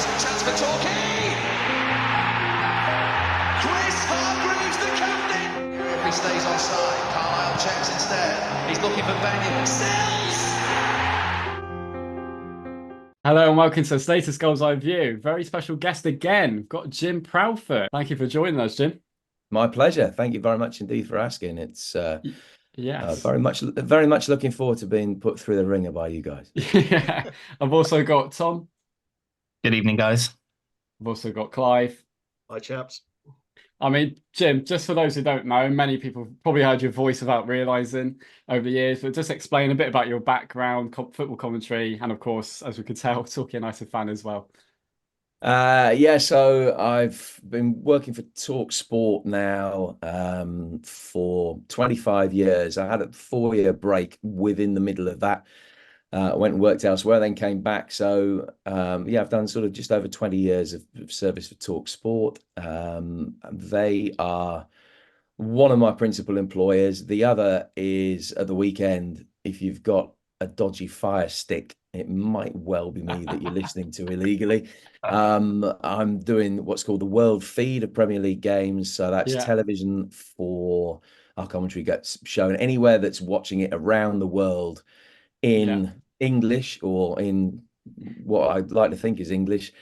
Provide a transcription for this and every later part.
Chance for Torquay. Chris Hargreaves, the captain. If he stays offside, Carlisle checks instead. He's looking for Benyon. Stills. Hello and welcome to Status Goals Eye View. Very special guest again. We've got Jim Proudfoot. Thank you for joining us, Jim. My pleasure. Thank you very much indeed for asking. It's Yes. very much looking forward to being put through the ringer by you guys. Yeah. I've also got Tom. Good evening, guys. I've also got Clive. Hi, chaps. I mean, Jim, just for those who don't know, many people have probably heard your voice without realising over the years, but just explain a bit about your background, football commentary, and of course, as we could tell, Torquay United fan as well. So I've been working for Talk Sport now for 25 years. I had a 4-year break within the middle of that. I went and worked elsewhere, then came back. So I've done sort of just over 20 years of service for Talk Sport. They are one of my principal employers. The other is at the weekend, if you've got a dodgy Fire Stick, it might well be me that you're listening to illegally. I'm doing what's called the World Feed of Premier League games. So that's television for our commentary gets shown anywhere that's watching it around the world in English or in what I'd like to think is English.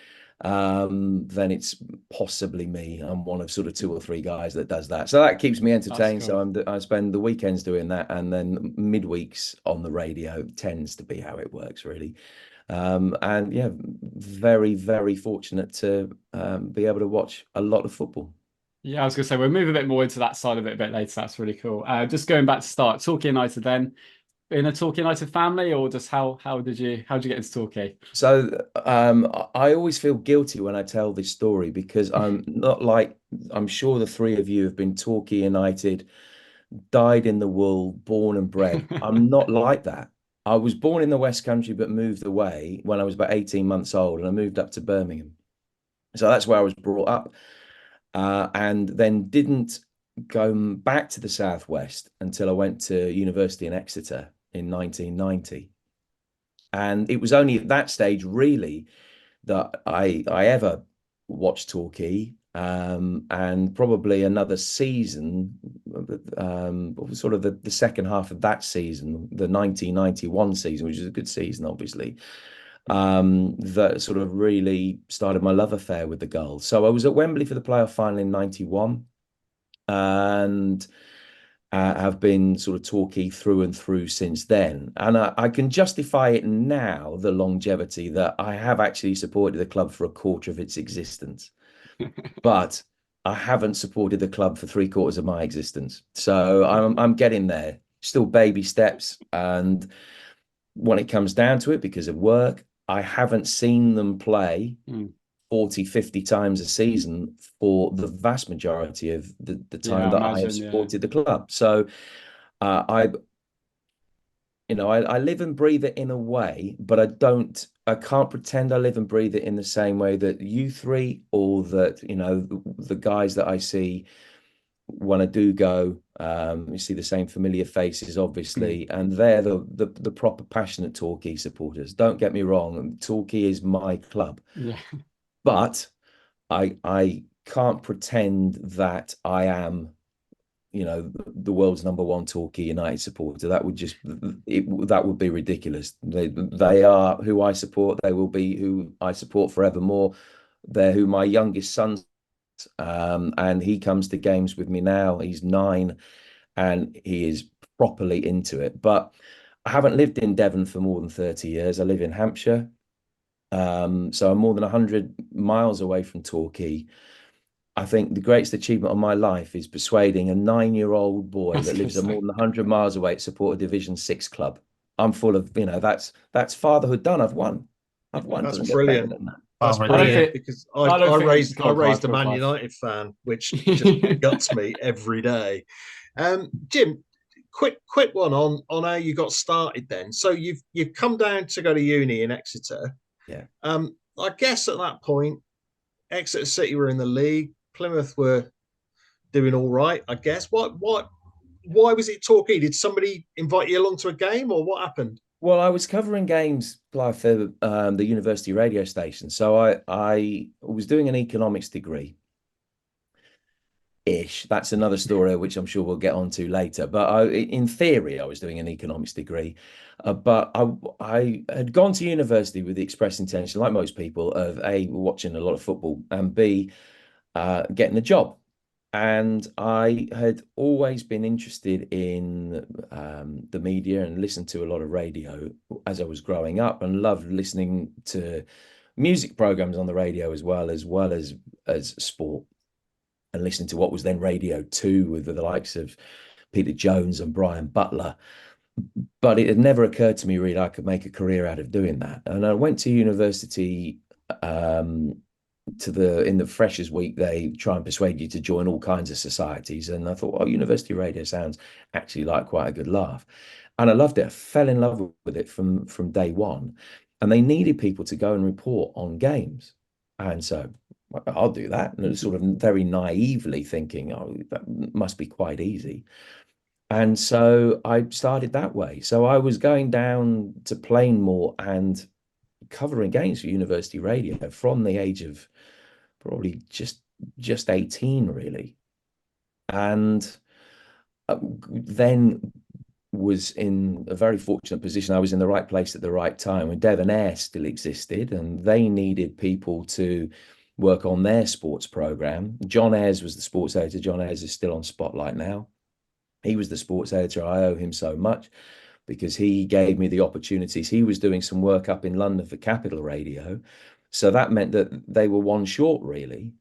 Then it's possibly me. I'm one of sort of 2 or 3 guys that does that. So that keeps me entertained. Cool. So I spend the weekends doing that, and then midweeks on the radio tends to be how it works, really. Very, very fortunate to be able to watch a lot of football. Yeah, I was going to say, we'll move a bit more into that side of it a bit later. That's really cool. Just going back to start, Torquay United then. In a Torquay United family, or just how did you get into Torquay? So I always feel guilty when I tell this story, because I'm not like, I'm sure the 3 of you have been Torquay United, dyed in the wool, born and bred. I'm not like that. I was born in the West Country but moved away when I was about 18 months old, and I moved up to Birmingham. So that's where I was brought up, and then didn't go back to the Southwest until I went to university in Exeter in 1990. And it was only at that stage really that I ever watched Torquay, and probably another season, sort of the second half of that season, the 1991 season, which is a good season, obviously, that sort of really started my love affair with the Gull'S. So I was at Wembley for the playoff final in 91, and have been sort of Torquay through and through since then. And I can justify it now, the longevity, that I have actually supported the club for a quarter of its existence. But I haven't supported the club for 3/4 of my existence. So I'm getting there, still baby steps. And when it comes down to it, because of work, I haven't seen them play 40, 50 times a season for the vast majority of the time that I have supported the club. So I live and breathe it in a way, but I can't pretend I live and breathe it in the same way that you 3, or that, the guys that I see when I do go. You see the same familiar faces, obviously, and they're the proper passionate Torquay supporters. Don't get me wrong, Torquay is my club. Yeah. But I can't pretend that I am, the world's #1 Torquay United supporter. That would be ridiculous. They are who I support. They will be who I support forevermore. They're who my youngest son, and he comes to games with me now. He's 9, and he is properly into it. But I haven't lived in Devon for more than 30 years. I live in Hampshire. So I'm more than 100 miles away from Torquay. I think the greatest achievement of my life is persuading a 9-year-old boy that lives more than 100 miles away to support a Division 6 club. I'm full of, that's fatherhood done. I've won. That's brilliant. That's Oh, brilliant, because I raised a Man Clive. United fan, which just guts me every day. Jim, quick one on how you got started then. So you've come down to go to uni in Exeter. Yeah. I guess at that point, Exeter City were in the league. Plymouth were doing all right, I guess. Why was it Torquay? Did somebody invite you along to a game, or what happened? Well, I was covering games, Clive, for the university radio station. So I was doing an economics degree ish. That's another story which I'm sure we'll get onto later. But in theory, I was doing an economics degree, but I had gone to university with the express intention, like most people, of A, watching a lot of football, and B, getting a job. And I had always been interested in the media and listened to a lot of radio as I was growing up, and loved listening to music programs on the radio as sport, and listening to what was then Radio 2 with the likes of Peter Jones and Brian Butler. But it had never occurred to me really I could make a career out of doing that. And I went to university in the freshers week. They try and persuade you to join all kinds of societies. And I thought, oh, university radio sounds actually like quite a good laugh. And I loved it. I fell in love with it from day one. And they needed people to go and report on games. And so I'll do that. And sort of very naively thinking, oh, that must be quite easy. And so I started that way. So I was going down to Plainmoor and covering games for university radio from the age of probably just 18, really. And then was in a very fortunate position. I was in the right place at the right time when Devon Air still existed, and they needed people to work on their sports program. John Ayres was the sports editor. John Ayres is still on Spotlight now. He was the sports editor. I owe him so much because he gave me the opportunities. He was doing some work up in London for Capital Radio. So that meant that they were one short, really.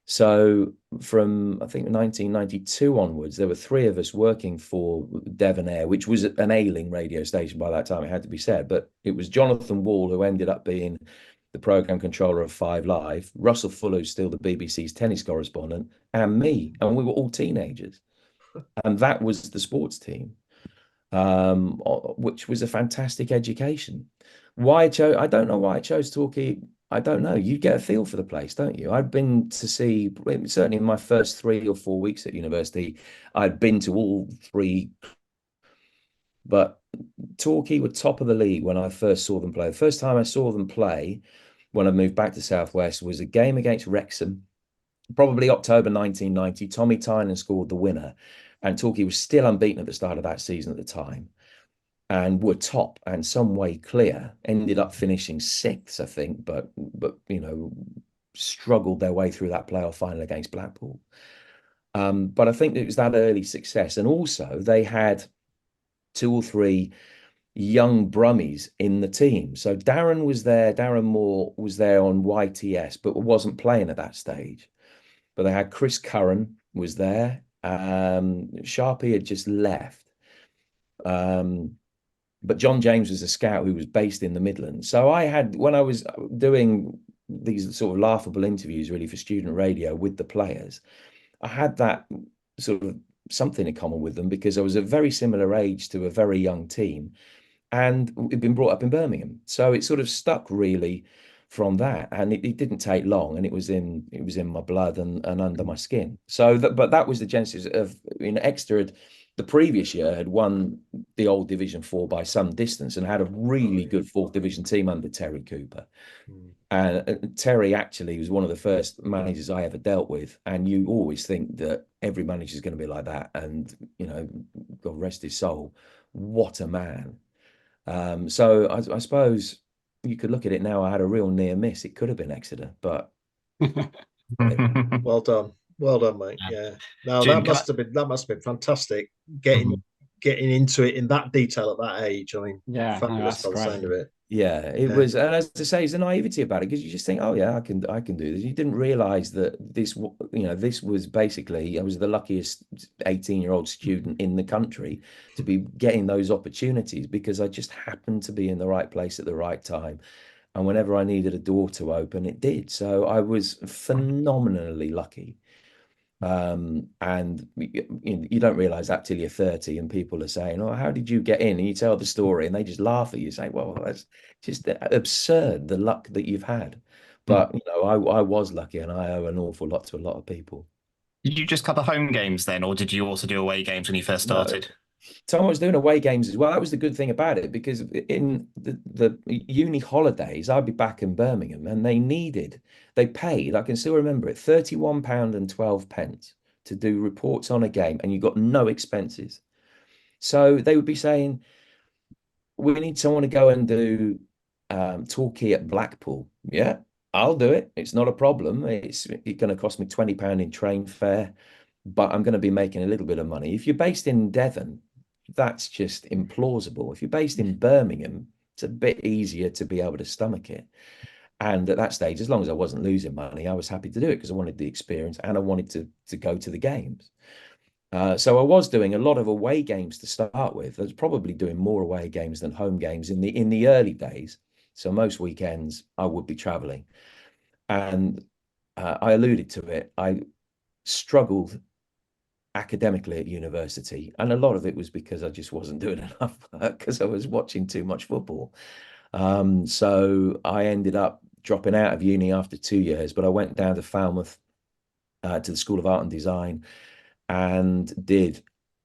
So from, I think, 1992 onwards, there were three of us working for Devon Air, which was an ailing radio station by that time, it had to be said. But it was Jonathan Wall, who ended up being the program controller of Five Live, Russell Fuller, who's still the BBC's tennis correspondent, and me. And we were all teenagers. And that was the sports team, which was a fantastic education. I don't know why I chose Torquay. I don't know. You get a feel for the place, don't you? I'd been to see, certainly in my first 3 or 4 weeks at university, I'd been to all three. But Torquay were top of the league when I first saw them play. The first time I saw them play when I moved back to Southwest was a game against Wrexham, probably October 1990. Tommy Tynan scored the winner, and Torquay was still unbeaten at the start of that season at the time, and were top and some way clear. Ended up finishing sixth, I think, but struggled their way through that playoff final against Blackpool. But I think it was that early success, and also they had 2 or 3 young Brummies in the team. So Darren was there. Darren Moore was there on YTS, but wasn't playing at that stage. But they had Chris Curran was there. Sharpie had just left. But John James was a scout who was based in the Midlands. So when I was doing these sort of laughable interviews really for student radio with the players, I had that sort of something in common with them because I was a very similar age to a very young team, and it'd been brought up in Birmingham. So it sort of stuck really from that, and it didn't take long, and it was in my blood and under my skin. So but that was the genesis of, Exeter the previous year had won the old Division 4 by some distance and had a really good 4th Division team under Terry Cooper. And Terry actually was one of the first managers I ever dealt with. And you always think that every manager is going to be like that. And, God rest his soul, what a man. So I suppose you could look at it now. I had a real near miss. It could have been Exeter, but. Well done. Well done, mate. Yeah. No, Jim, that must have been fantastic getting into it in that detail at that age. I mean, Yeah, fabulous no, by the sound of it. Yeah, it was, and as I say, it's a naivety about it because you just think, oh yeah, I can do this. You didn't realize that this was basically, I was the luckiest 18-year-old student in the country to be getting those opportunities because I just happened to be in the right place at the right time. And whenever I needed a door to open, it did. So I was phenomenally lucky. And you don't realize that till you're 30 and people are saying, oh, how did you get in? And you tell the story and they just laugh at you, say, well, that's just absurd, the luck that you've had. But I was lucky, and I owe an awful lot to a lot of people. Did you just cover home games then, or did you also do away games when you first started? Tom was doing away games as well. That was the good thing about it, because in the uni holidays, I'd be back in Birmingham, and they paid, I can still remember it, £31 and 12 pence to do reports on a game, and you got no expenses. So they would be saying, we need someone to go and do Torquay at Blackpool. Yeah, I'll do it. It's not a problem. It's going to cost me £20 in train fare, but I'm going to be making a little bit of money. If you're based in Devon, that's just implausible. If you're based in Birmingham, it's a bit easier to be able to stomach it. And at that stage, as long as I wasn't losing money, I was happy to do it, because I wanted the experience and I wanted to go to the games. So I was doing a lot of away games to start with. I was probably doing more away games than home games in the early days. So most weekends I would be traveling, and I alluded to it. I struggled academically at university, and a lot of it was because I just wasn't doing enough work, because I was watching too much football. So I ended up dropping out of uni after 2 years, but I went down to Falmouth to the School of Art and Design, and did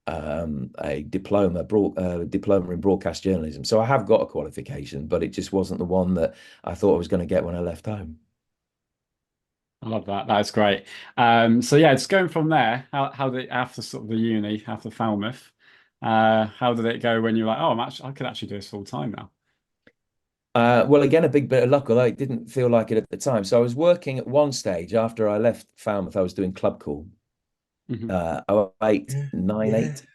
a diploma in broadcast journalism. So I have got a qualification, but it just wasn't the one that I thought I was going to get when I left home. I love that. That's great. So yeah, just going from there, how did after sort of the uni, after Falmouth, how did it go when you're like, oh, I could actually do this full time now? Well, again, a big bit of luck, although it didn't feel like it at the time. So I was working at one stage after I left Falmouth. I was doing club call. Mhm. 08, 9, 8,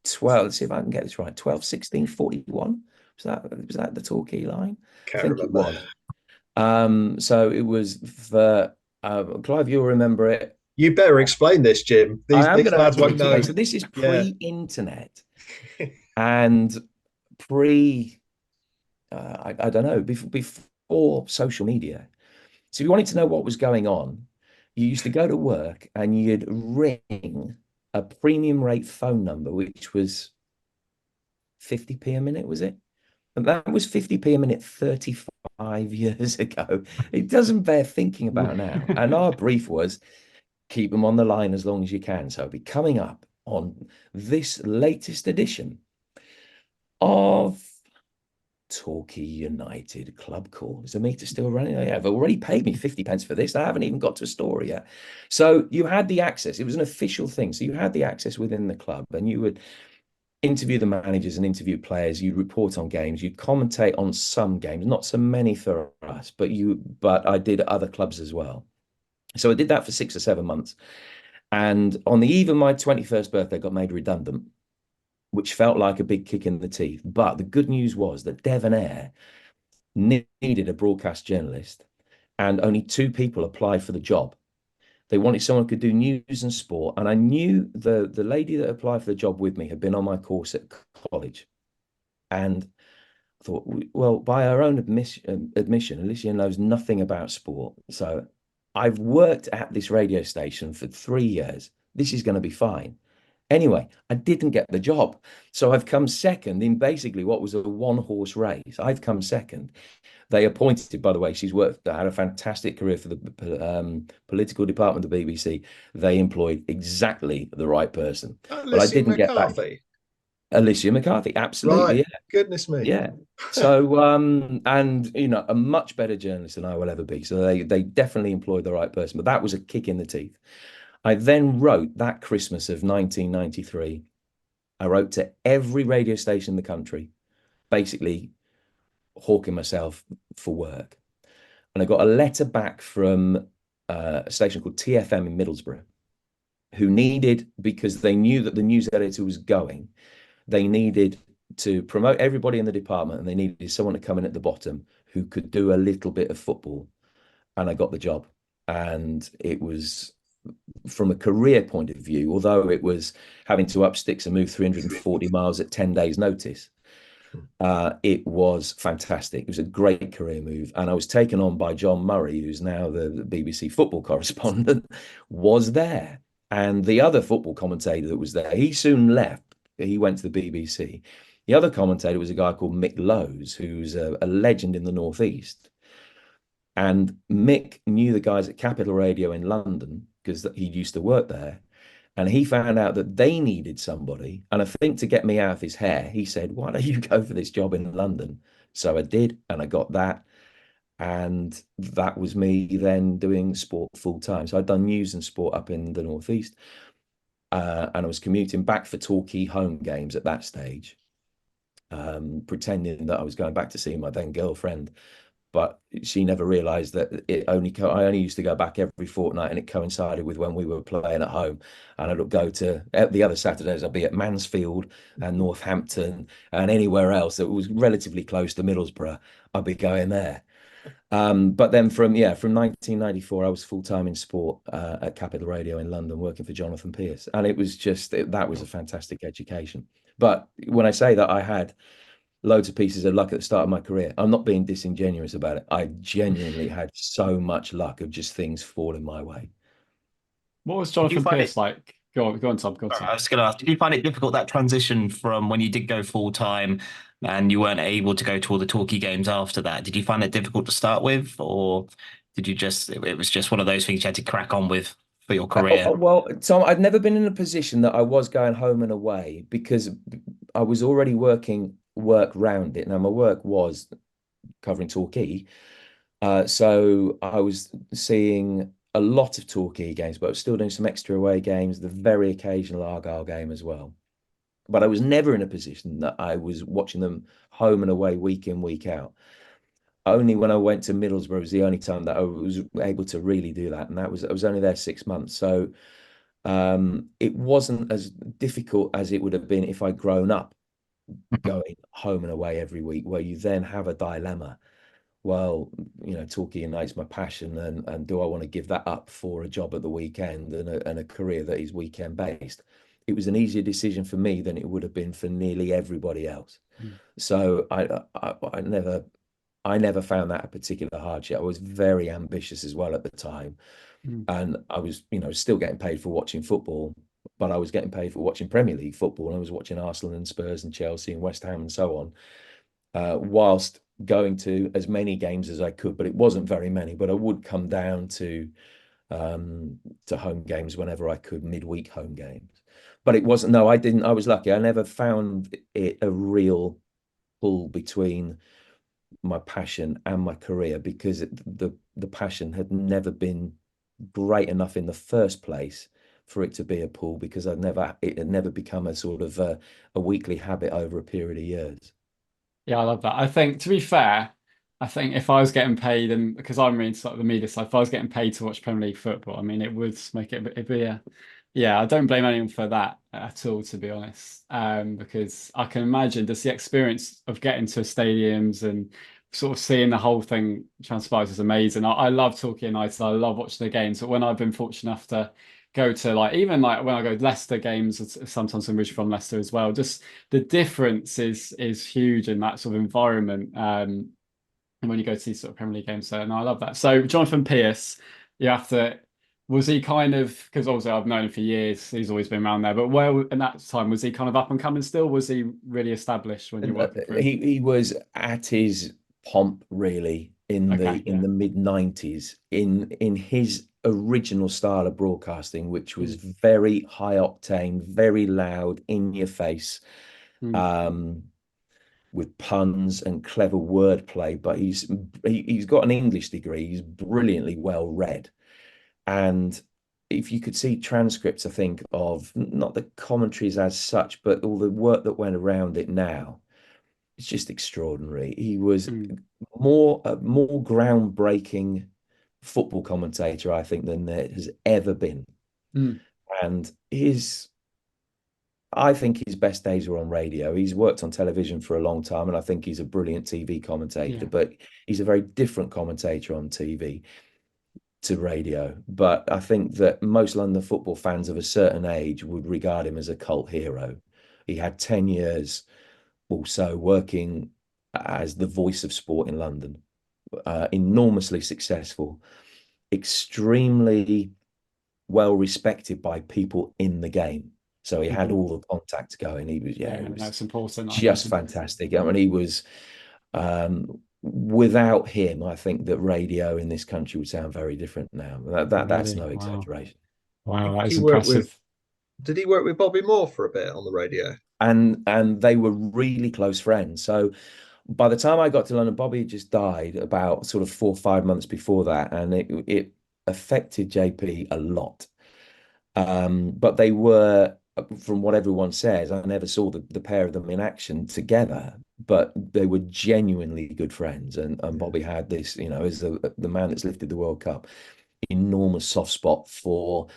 12. Let's see if I can get this right. 12, 16, 41. Was that the Torquay line? Can't I think remember. it was. So it was for Clive, you'll remember it. You better explain this, Jim. I am These going to lads have to won't know. explain. So this is Yeah. pre-internet and pre, I don't know, before social media. So if you wanted to know what was going on, you used to go to work and you'd ring a premium rate phone number, which was 50p a minute, was it? And that was 50p a minute 35 years ago. It doesn't bear thinking about now. And our brief was, keep them on the line as long as you can. So it'll be coming up on this latest edition of Torquay United Club Call. Is the meter still running? Yeah, they've already paid me 50 pence for this. I haven't even got to a story yet. So you had the access. It was an official thing. So you had the access within the club, and you would interview the managers and interview players. You'd report on games. You'd commentate on some games, not so many for us, but I did other clubs as well. So I did that for 6 or 7 months. And on the eve of my 21st birthday, I got made redundant, which felt like a big kick in the teeth. But the good news was that Devon Air needed a broadcast journalist, and only 2 people applied for the job. They wanted someone who could do news and sport. And I knew the lady that applied for the job with me had been on my course at college. And I thought, well, by her own admission, Alicia knows nothing about sport. So I've worked at this radio station for 3 years. This is going to be fine. Anyway, I didn't get the job. So I've come second in basically what was a one-horse race. I've come second. They appointed, by the way, had a fantastic career for the political department of the BBC. They employed exactly the right person. But I didn't get that. Alicia McCarthy, absolutely. Right. Yeah. Goodness me. Yeah. So, and a much better journalist than I will ever be. So they definitely employed the right person. But that was a kick in the teeth. I then wrote that Christmas of 1993. I wrote to every radio station in the country, basically hawking myself for work. And I got a letter back from a station called TFM in Middlesbrough, who needed, because they knew that the news editor was going, they needed to promote everybody in the department, and they needed someone to come in at the bottom who could do a little bit of football. And I got the job. And it was, from a career point of view, although it was having to up sticks and move 340 miles at 10 days notice, it was fantastic. It was a great career move. And I was taken on by John Murray, who's now the BBC football correspondent, was there. And the other football commentator that was there, he soon left. He went to the BBC. The other commentator was a guy called Mick Lowes, who's a legend in the Northeast. And Mick knew the guys at Capital Radio in London because he used to work there. And he found out that they needed somebody. And I think to get me out of his hair, he said, "Why don't you go for this job in London?" So I did, and I got that. And that was me then doing sport full time. So I'd done news and sport up in the Northeast. And I was commuting back for Torquay home games at that stage, pretending that I was going back to see my then girlfriend. But she never realised that I only used to go back every fortnight, and it coincided with when we were playing at home. And I'd go to the other Saturdays. I'd be at Mansfield and Northampton and anywhere else that was relatively close to Middlesbrough. I'd be going there. But then from 1994, I was full time in sport at Capital Radio in London, working for Jonathan Pearce, and it was that was a fantastic education. But when I say that I had loads of pieces of luck at the start of my career, I'm not being disingenuous about it. I genuinely had so much luck of just things falling my way. What was Jonathan Pearce like? Go on, Tom. Go on, Tom. I was going to ask, did you find it difficult, that transition from when you did go full time and you weren't able to go to all the Torquay games after that? Did you find it difficult to start with, or did you it was just one of those things you had to crack on with for your career? Well, Tom, I'd never been in a position that I was going home and away, because I was already working work round it. Now, my work was covering Torquay. So I was seeing a lot of Torquay games, but I was still doing some extra away games, the very occasional Argyle game as well. But I was never in a position that I was watching them home and away, week in, week out. Only when I went to Middlesbrough was the only time that I was able to really do that, and I was only there 6 months. So it wasn't as difficult as it would have been if I'd grown up going home and away every week, where you then have a dilemma. Well, Torquay United's my passion, and do I want to give that up for a job at the weekend and a career that is weekend based? It was an easier decision for me than it would have been for nearly everybody else. So I never found that a particular hardship. I was very ambitious as well at the time, and I was still getting paid for watching football, but I was getting paid for watching Premier League football, and I was watching Arsenal and Spurs and Chelsea and West Ham and so on, whilst going to as many games as I could. But it wasn't very many, but I would come down to home games whenever I could, midweek home games. But it wasn't, no, I didn't, I was lucky. I never found it a real pull between my passion and my career, because the passion had never been great enough in the first place for it to be a pull, because it had never become a sort of a weekly habit over a period of years. Yeah, I love that. I think, to be fair, I think if I was getting paid, and because I'm really sort of the media side, if I was getting paid to watch Premier League football, I mean, it would make it'd be yeah, I don't blame anyone for that at all, to be honest. Because I can imagine just the experience of getting to stadiums and sort of seeing the whole thing transpire is amazing. I love Torquay United. I love watching the games. But when I've been fortunate enough to go to even when I go to Leicester games, sometimes I'm originally from Leicester as well. Just the difference is huge in that sort of environment. And when you go to these sort of Premier League games, so no, I love that. So Jonathan Pearce, was he kind of, because obviously I've known him for years, he's always been around there, but where in that time was he kind of up and coming still? Was he really established when you worked for him? He was at his pomp really in the mid-90s in his original style of broadcasting, which was very high octane, very loud, in your face, with puns and clever wordplay. But he's got an English degree. He's brilliantly well read. And if you could see transcripts, I think, of not the commentaries as such, but all the work that went around it now, it's just extraordinary. He was more groundbreaking football commentator, I think, than there has ever been. And I think his best days were on radio. He's worked on television for a long time, and I think he's a brilliant TV commentator, but he's a very different commentator on TV to radio. But I think that most London football fans of a certain age would regard him as a cult hero. He had 10 years also working as the voice of sport in London, enormously successful, extremely well respected by people in the game. So he had all the contacts going. He was, that's important. Just fantastic. I mean, he was, without him, I think that radio in this country would sound very different now. That's no exaggeration. Wow, that is impressive. Did he work with Bobby Moore for a bit on the radio? And they were really close friends. So by the time I got to London, Bobby had just died about sort of 4 or 5 months before that, and it affected JP a lot. But they were, from what everyone says, I never saw the pair of them in action together, but they were genuinely good friends. And Bobby had this, as the man that's lifted the World Cup, enormous soft spot for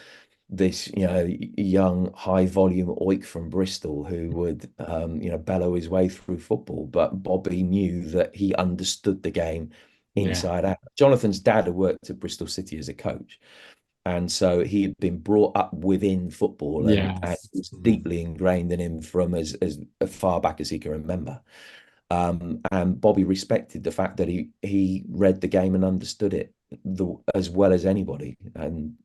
this, young high volume oik from Bristol who would, bellow his way through football. But Bobby knew that he understood the game Yeah. inside out. Jonathan's dad had worked at Bristol City as a coach. And so he had been brought up within football, and it was deeply ingrained in him from as far back as he can remember. And Bobby respected the fact that he read the game and understood it as well as anybody, and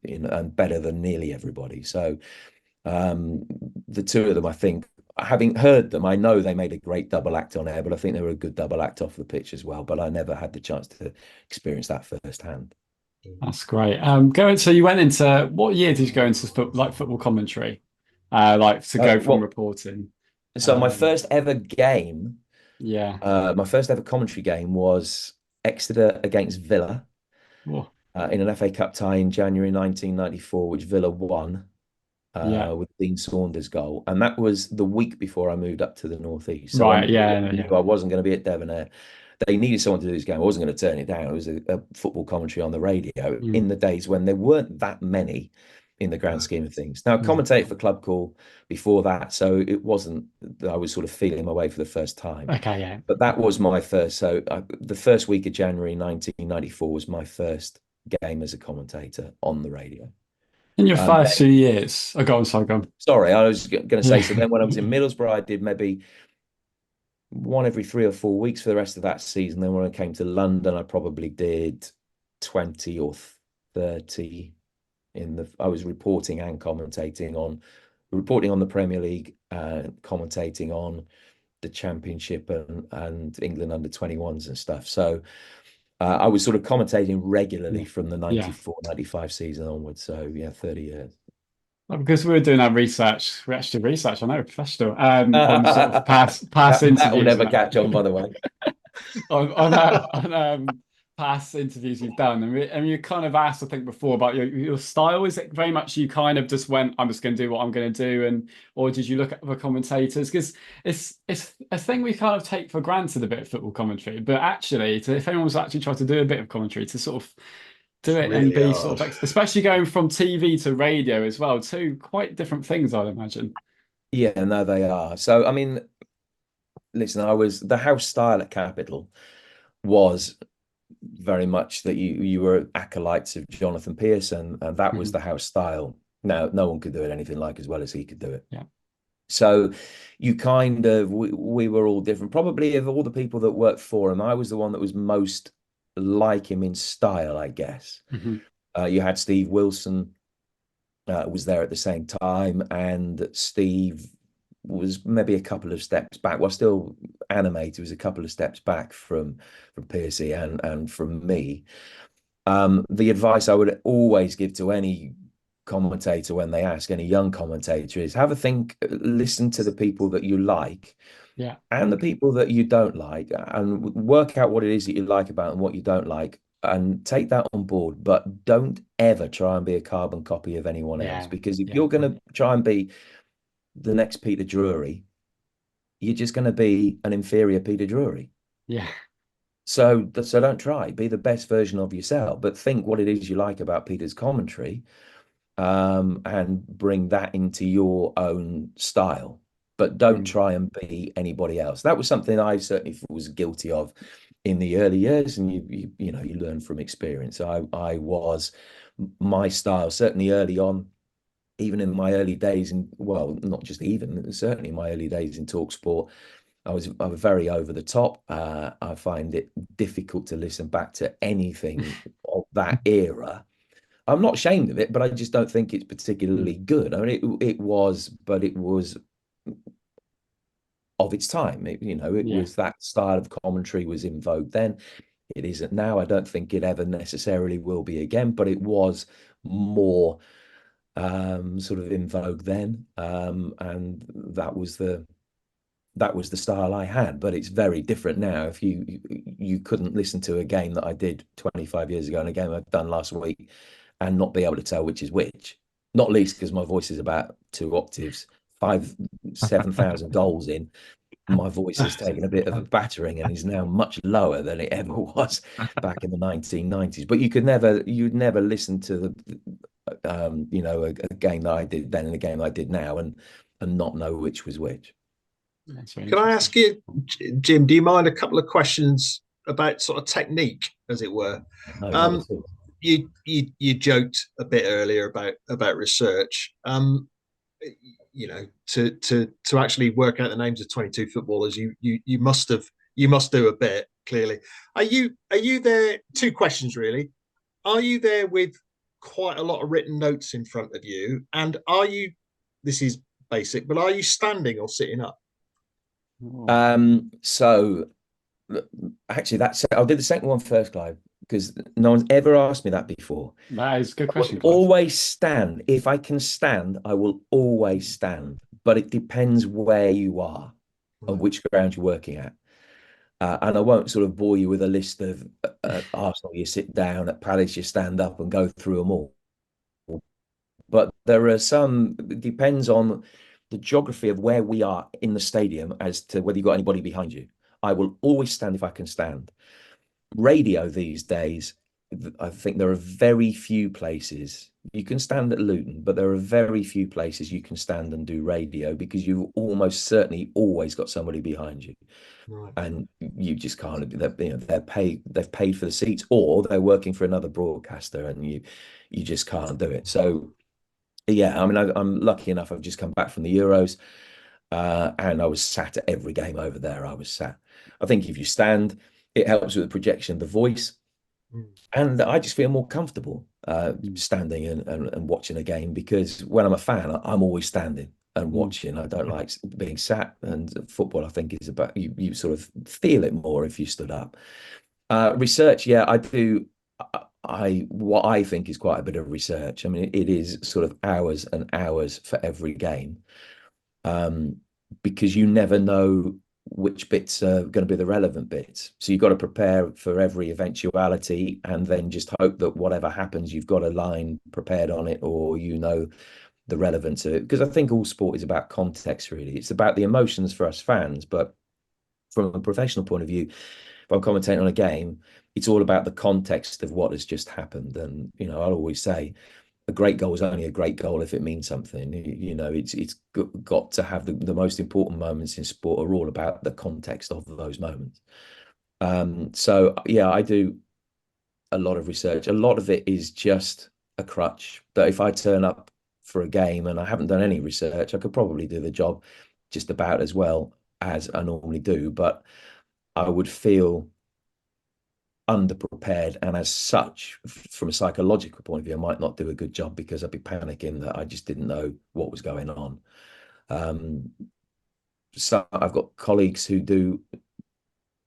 better than nearly everybody. So the two of them, I think, having heard them, I know they made a great double act on air, but I think they were a good double act off the pitch as well. But I never had the chance to experience that firsthand. That's great. So you went into, what year did you go into football commentary? Like to go from reporting. So my first ever game, yeah, my first ever commentary game was Exeter against Villa in an FA Cup tie in January 1994, which Villa won with Dean Saunders' goal. And that was the week before I moved up to the Northeast. So right, I wasn't going to be at Devon. They needed someone to do this game. I wasn't going to turn it down. It was a football commentary on the radio in the days when there weren't that many in the grand scheme of things. Now, I commentated for Club Call before that, so it wasn't that I was sort of feeling my way for the first time. Okay, yeah. But that was my first. So the first week of January 1994 was my first game as a commentator on the radio. In your first 2 years. Oh, go on, sorry, go on. Sorry, I was going to say, so then when I was in Middlesbrough, I did maybe one every 3 or 4 weeks for the rest of that season. Then when I came to London, I probably did 20 or 30 I was reporting and commentating on the Premier League, commentating on the Championship and England under 21s and stuff. So I was sort of commentating regularly from the 94-95 season onwards. So yeah, 30 years. Because we were doing our research, we actually did research, I know, professional, on sort of past interviews. That will never catch on, by the way. on past interviews you've done, and you kind of asked, I think, before about your style. Is it very much you kind of just went, I'm just going to do what I'm going to do, or did you look at other commentators? Because it's a thing we kind of take for granted a bit of football commentary, but actually, if anyone was actually trying to do a bit of commentary, to sort of do it really and be hard. Sort of, especially going from TV to radio as well, two quite different things, I'd imagine. Yeah, no, they are. So, I mean, listen, the house style at Capital was very much that you were acolytes of Jonathan Pearce, and that was the house style. Now, no one could do it anything like as well as he could do it. Yeah. So you kind of, we were all different. Probably of all the people that worked for him, I was the one that was most like him in style, I guess. You had Steve Wilson was there at the same time, and Steve was maybe a couple of steps back. Well, still animated, was a couple of steps back from Piercy and from me. The advice I would always give to any commentator when they ask, any young commentator, is have a think, listen to the people that you like. Yeah. And the people that you don't like, and work out what it is that you like about and what you don't like, and take that on board. But don't ever try and be a carbon copy of anyone else, because if you're going to try and be the next Peter Drury, you're just going to be an inferior Peter Drury. Yeah. So don't try. Be the best version of yourself, but think what it is you like about Peter's commentary, and bring that into your own style. But don't try and be anybody else. That was something I certainly was guilty of in the early years, and you learn from experience. I was, my style certainly early on, even in my early days not just even, certainly in my early days in TalkSport, I was very over the top. I find it difficult to listen back to anything of that era. I'm not ashamed of it, but I just don't think it's particularly good. I mean, it was of its time. Was that style of commentary was in vogue then. It isn't now. I don't think it ever necessarily will be again, but it was more sort of in vogue then, and that was the style I had. But it's very different now. If you couldn't listen to a game that I did 25 years ago and a game I've done last week and not be able to tell which is which. Not least because my voice is about 2 octaves, 7,000 goals in. My voice has taken a bit of a battering and is now much lower than it ever was back in the 1990s. But you'd never listen to a game that I did then and a game I did now and not know which was which. Can I ask you, Jim, do you mind a couple of questions about sort of technique, as it were? No, not at all. You joked a bit earlier about research. To actually work out the names of 22 footballers, you must do a bit, clearly. Are you there? Two questions really. Are you there with quite a lot of written notes in front of you? And this is basic, but are you standing or sitting up? So actually I'll do the second one first, Clive, because no one's ever asked me that before. That is a good question. Always stand. If I can stand, I will always stand. But it depends where you are and which ground you're working at. And I won't sort of bore you with a list of Arsenal, you sit down, at Palace, you stand up and go through them all. But there are some, it depends on the geography of where we are in the stadium as to whether you've got anybody behind you. I will always stand if I can stand. Radio these days, I think there are very few places you can stand at Luton, but there are very few places you can stand and do radio because you've almost certainly always got somebody behind you. Right. And you just can't. They've paid for the seats, or they're working for another broadcaster, and you just can't do it. So yeah, I mean, I'm lucky enough. I've just come back from the Euros, and I was sat at every game over there. I was sat. I think if you stand, it helps with the projection of the voice, and I just feel more comfortable standing and watching a game, because when I'm a fan, I'm always standing and watching. I don't like being sat, and football, I think, is about you sort of feel it more if you stood up. Research, yeah, I do. What I think is quite a bit of research. I mean, it is sort of hours and hours for every game, because you never know which bits are going to be the relevant bits. So you've got to prepare for every eventuality, and then just hope that whatever happens, you've got a line prepared on it, or the relevance of it. Because I think all sport is about context, really. It's about the emotions for us fans, but from a professional point of view, if I'm commentating on a game, it's all about the context of what has just happened. And I'll always say a great goal is only a great goal if it means something. It's got to have the most important moments in sport are all about the context of those moments. So yeah, I do a lot of research. A lot of it is just a crutch. But if I turn up for a game and I haven't done any research, I could probably do the job just about as well as I normally do. But I would feel underprepared, and as such, from a psychological point of view, I might not do a good job because I'd be panicking that I just didn't know what was going on. So I've got colleagues who do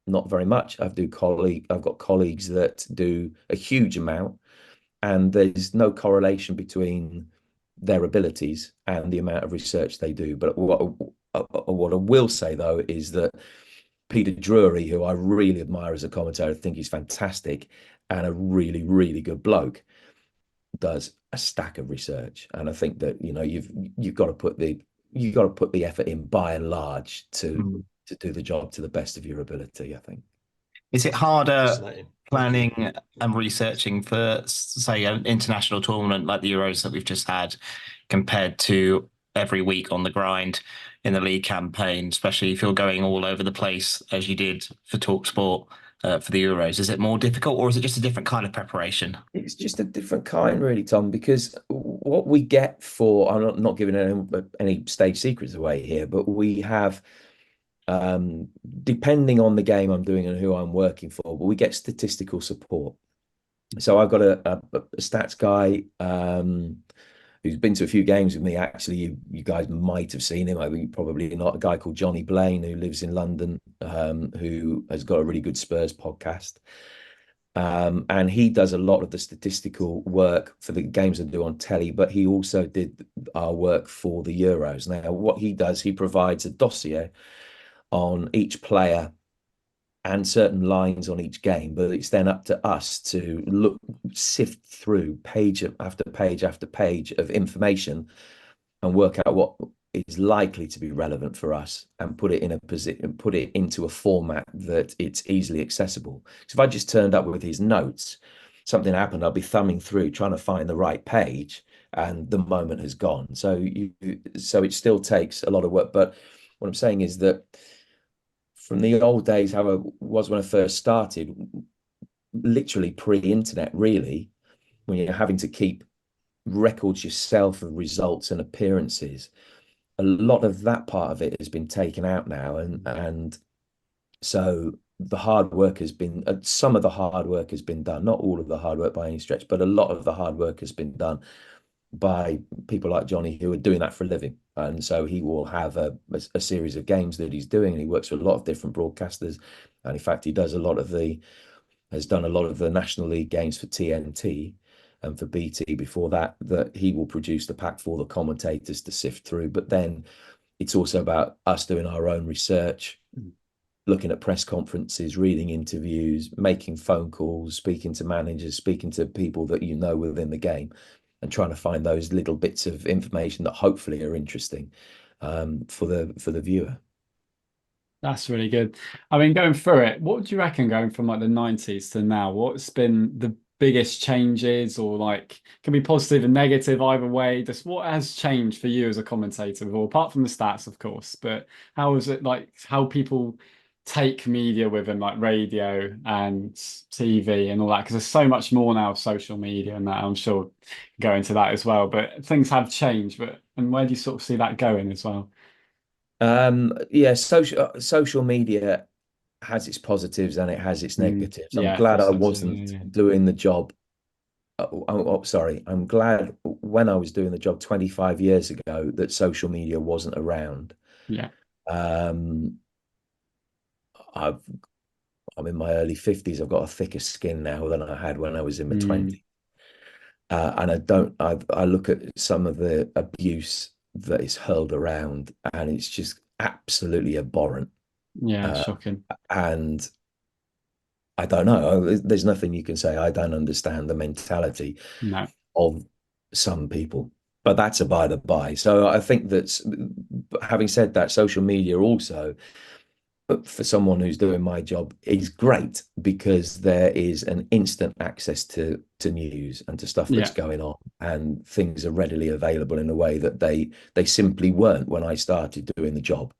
not very much. I've got colleagues that do a huge amount, and there's no correlation between their abilities and the amount of research they do. But what I will say, though, is that Peter Drury, who I really admire as a commentator, I think he's fantastic and a really, really good bloke, does a stack of research. And I think that you've got to put the effort in, by and large, to do the job to the best of your ability, I think. Is it harder planning and researching for, say, an international tournament like the Euros that we've just had, compared to every week on the grind in the league campaign, especially if you're going all over the place as you did for TalkSport for the Euros? Is it more difficult, or is it just a different kind of preparation? It's just a different kind, really, Tom, because what we get for, I'm not giving any stage secrets away here, but we have, depending on the game I'm doing and who I'm working for, but we get statistical support. So I've got a stats guy who's been to a few games with me. Actually, you guys might have seen him. I mean, probably not. A guy called Johnny Blaine, who lives in London, who has got a really good Spurs podcast. And he does a lot of the statistical work for the games I do on telly, but he also did our work for the Euros. Now, what he does, he provides a dossier on each player and certain lines on each game, but it's then up to us to sift through page after page after page of information and work out what is likely to be relevant for us and put it in a position, put it into a format that it's easily accessible. So if I just turned up with his notes, something happened, I'll be thumbing through trying to find the right page, and the moment has gone. So it still takes a lot of work. But what I'm saying is that from the old days, how it was when I first started, literally pre-internet, really, when you're having to keep records yourself of results and appearances, a lot of that part of it has been taken out now, and so the hard work has been, some of the hard work has been done, not all of the hard work by any stretch, but a lot of the hard work has been done by people like Johnny, who are doing that for a living. And so he will have a series of games that he's doing, and he works with a lot of different broadcasters, and in fact he has done a lot of the National League games for TNT and for BT before that he will produce the pack for the commentators to sift through. But then it's also about us doing our own research, looking at press conferences, reading interviews, making phone calls, speaking to managers, speaking to people that you know within the game, and trying to find those little bits of information that hopefully are interesting for the viewer. That's really good. I mean, going through it, what do you reckon going from like the 90s to now? What's been the biggest changes, or like can be positive and negative either way? Just what has changed for you as a commentator, or apart from the stats, of course, but how is it like how people take media with them, like radio and TV and all that? Because there's so much more now of social media and that. I'm sure go into that as well, but things have changed. And where do you sort of see that going as well? Yeah, social media has its positives and it has its negatives. I'm Yeah, glad I so, wasn't doing the job. Sorry, I'm glad when I was doing the job 25 years ago that social media wasn't around. yeah. I'm in my early 50s. I've got a thicker skin now than I had when I was in my 20s. And I look at some of the abuse that is hurled around, and it's just absolutely abhorrent. Yeah, shocking. And I don't know. There's nothing you can say. I don't understand the mentality No. of some people, but that's a by the by. So I think that, having said that, social media also, for someone who's doing my job, is great because there is an instant access to news and to stuff that's going on, and things are readily available in a way that they simply weren't when I started doing the job.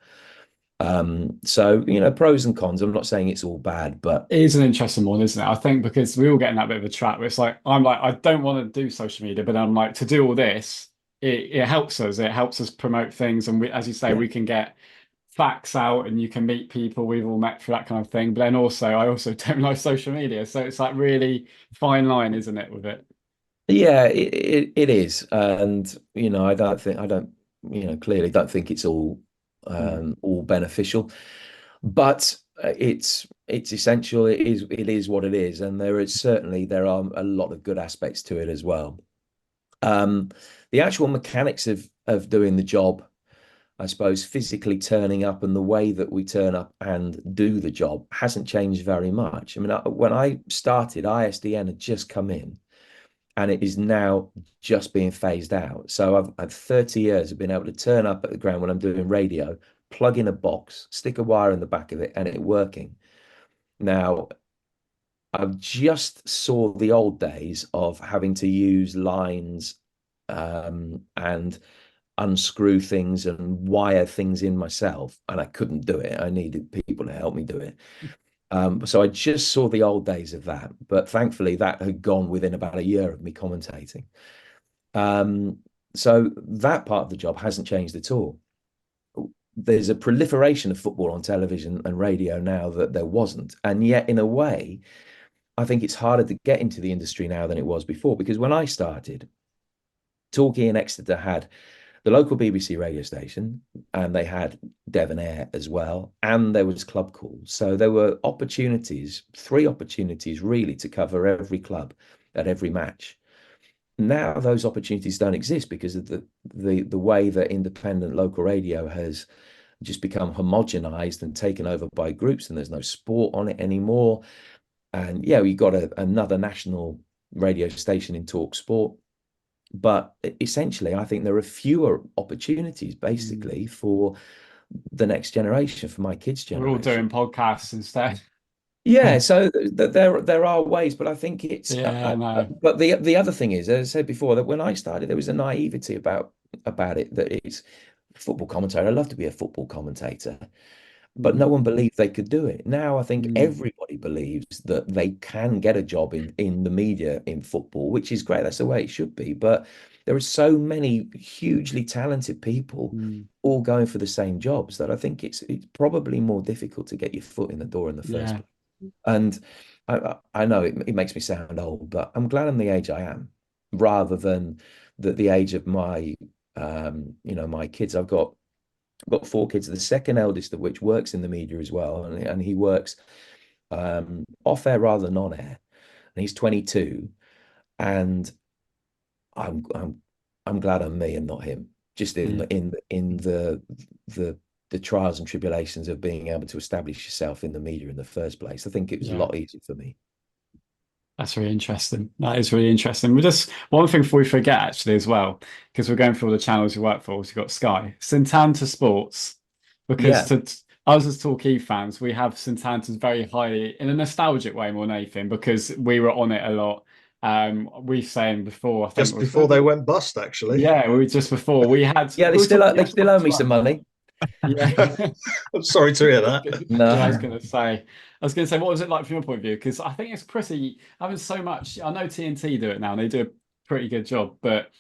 So, pros and cons. I'm not saying it's all bad, but It is an interesting one, isn't it? I think because we all get in that bit of a trap where it's like, I'm like, I don't want to do social media, but I'm like, to do all this, it helps us. It helps us promote things. And we, as you say, we can get facts out and you can meet people we've all met for that kind of thing. But then also, I also don't like social media. So it's like really fine line, isn't it, with it? yeah, it is. And, clearly don't think it's all beneficial, but it's essential. It is what it is, and there are a lot of good aspects to it as well. The actual mechanics of doing the job, I suppose, physically turning up and the way that we turn up and do the job hasn't changed very much. I mean, when I started, ISDN had just come in, and it is now just being phased out. So I've had 30 years of being able to turn up at the ground when I'm doing radio, plug in a box, stick a wire in the back of it, and it working. Now, I've just saw the old days of having to use lines and unscrew things and wire things in myself, and I couldn't do it. I needed people to help me do it. So I just saw the old days of that, but thankfully that had gone within about a year of me commentating. So that part of the job hasn't changed at all. There's a proliferation of football on television and radio now that there wasn't. And yet, in a way, I think it's harder to get into the industry now than it was before, because when I started, Torquay and Exeter had the local BBC radio station, and they had Devon Air as well, and there was club calls. So there were opportunities, 3 opportunities really, to cover every club at every match. Now those opportunities don't exist because of the way that independent local radio has just become homogenized and taken over by groups, and there's no sport on it anymore. And yeah, we got another national radio station in Talk Sport, but essentially I think there are fewer opportunities basically for the next generation, for my kids' We're all generation. doing podcasts instead. Yeah, so there are ways, but I think it's Yeah, no. but the other thing is, as I said before, that when I started, there was a naivety about it, that it's football commentator. I'd love to be a football commentator, but no one believed they could do it. Now I think everybody believes that they can get a job in the media in football, which is great. That's the way it should be. But there are so many hugely talented people all going for the same jobs that I think it's probably more difficult to get your foot in the door in the first place. And I know it makes me sound old, but I'm glad I'm the age I am, rather than the age of my my kids. I've got 4 kids, the second eldest of which works in the media as well, and he works off air rather than on air, and he's 22, and I'm glad I'm me and not him. Just in the trials and tribulations of being able to establish yourself in the media in the first place. I think it was a lot easier for me. That's really interesting. That is really interesting. We just one thing before we forget actually as well, because we're going through all the channels you work for. So you've got Sky, Satanta Sports, because to us as Torquay fans, we have Santanta's very highly in a nostalgic way more than anything, because we were on it a lot. We saying before, I think just before they went bust, actually. Yeah, we just before we had. They still owe me some money. Yeah. I'm sorry to hear that. No. Yeah, I was going to say, what was it like from your point of view? Because I think it's pretty, having so much, I know TNT do it now and they do a pretty good job, but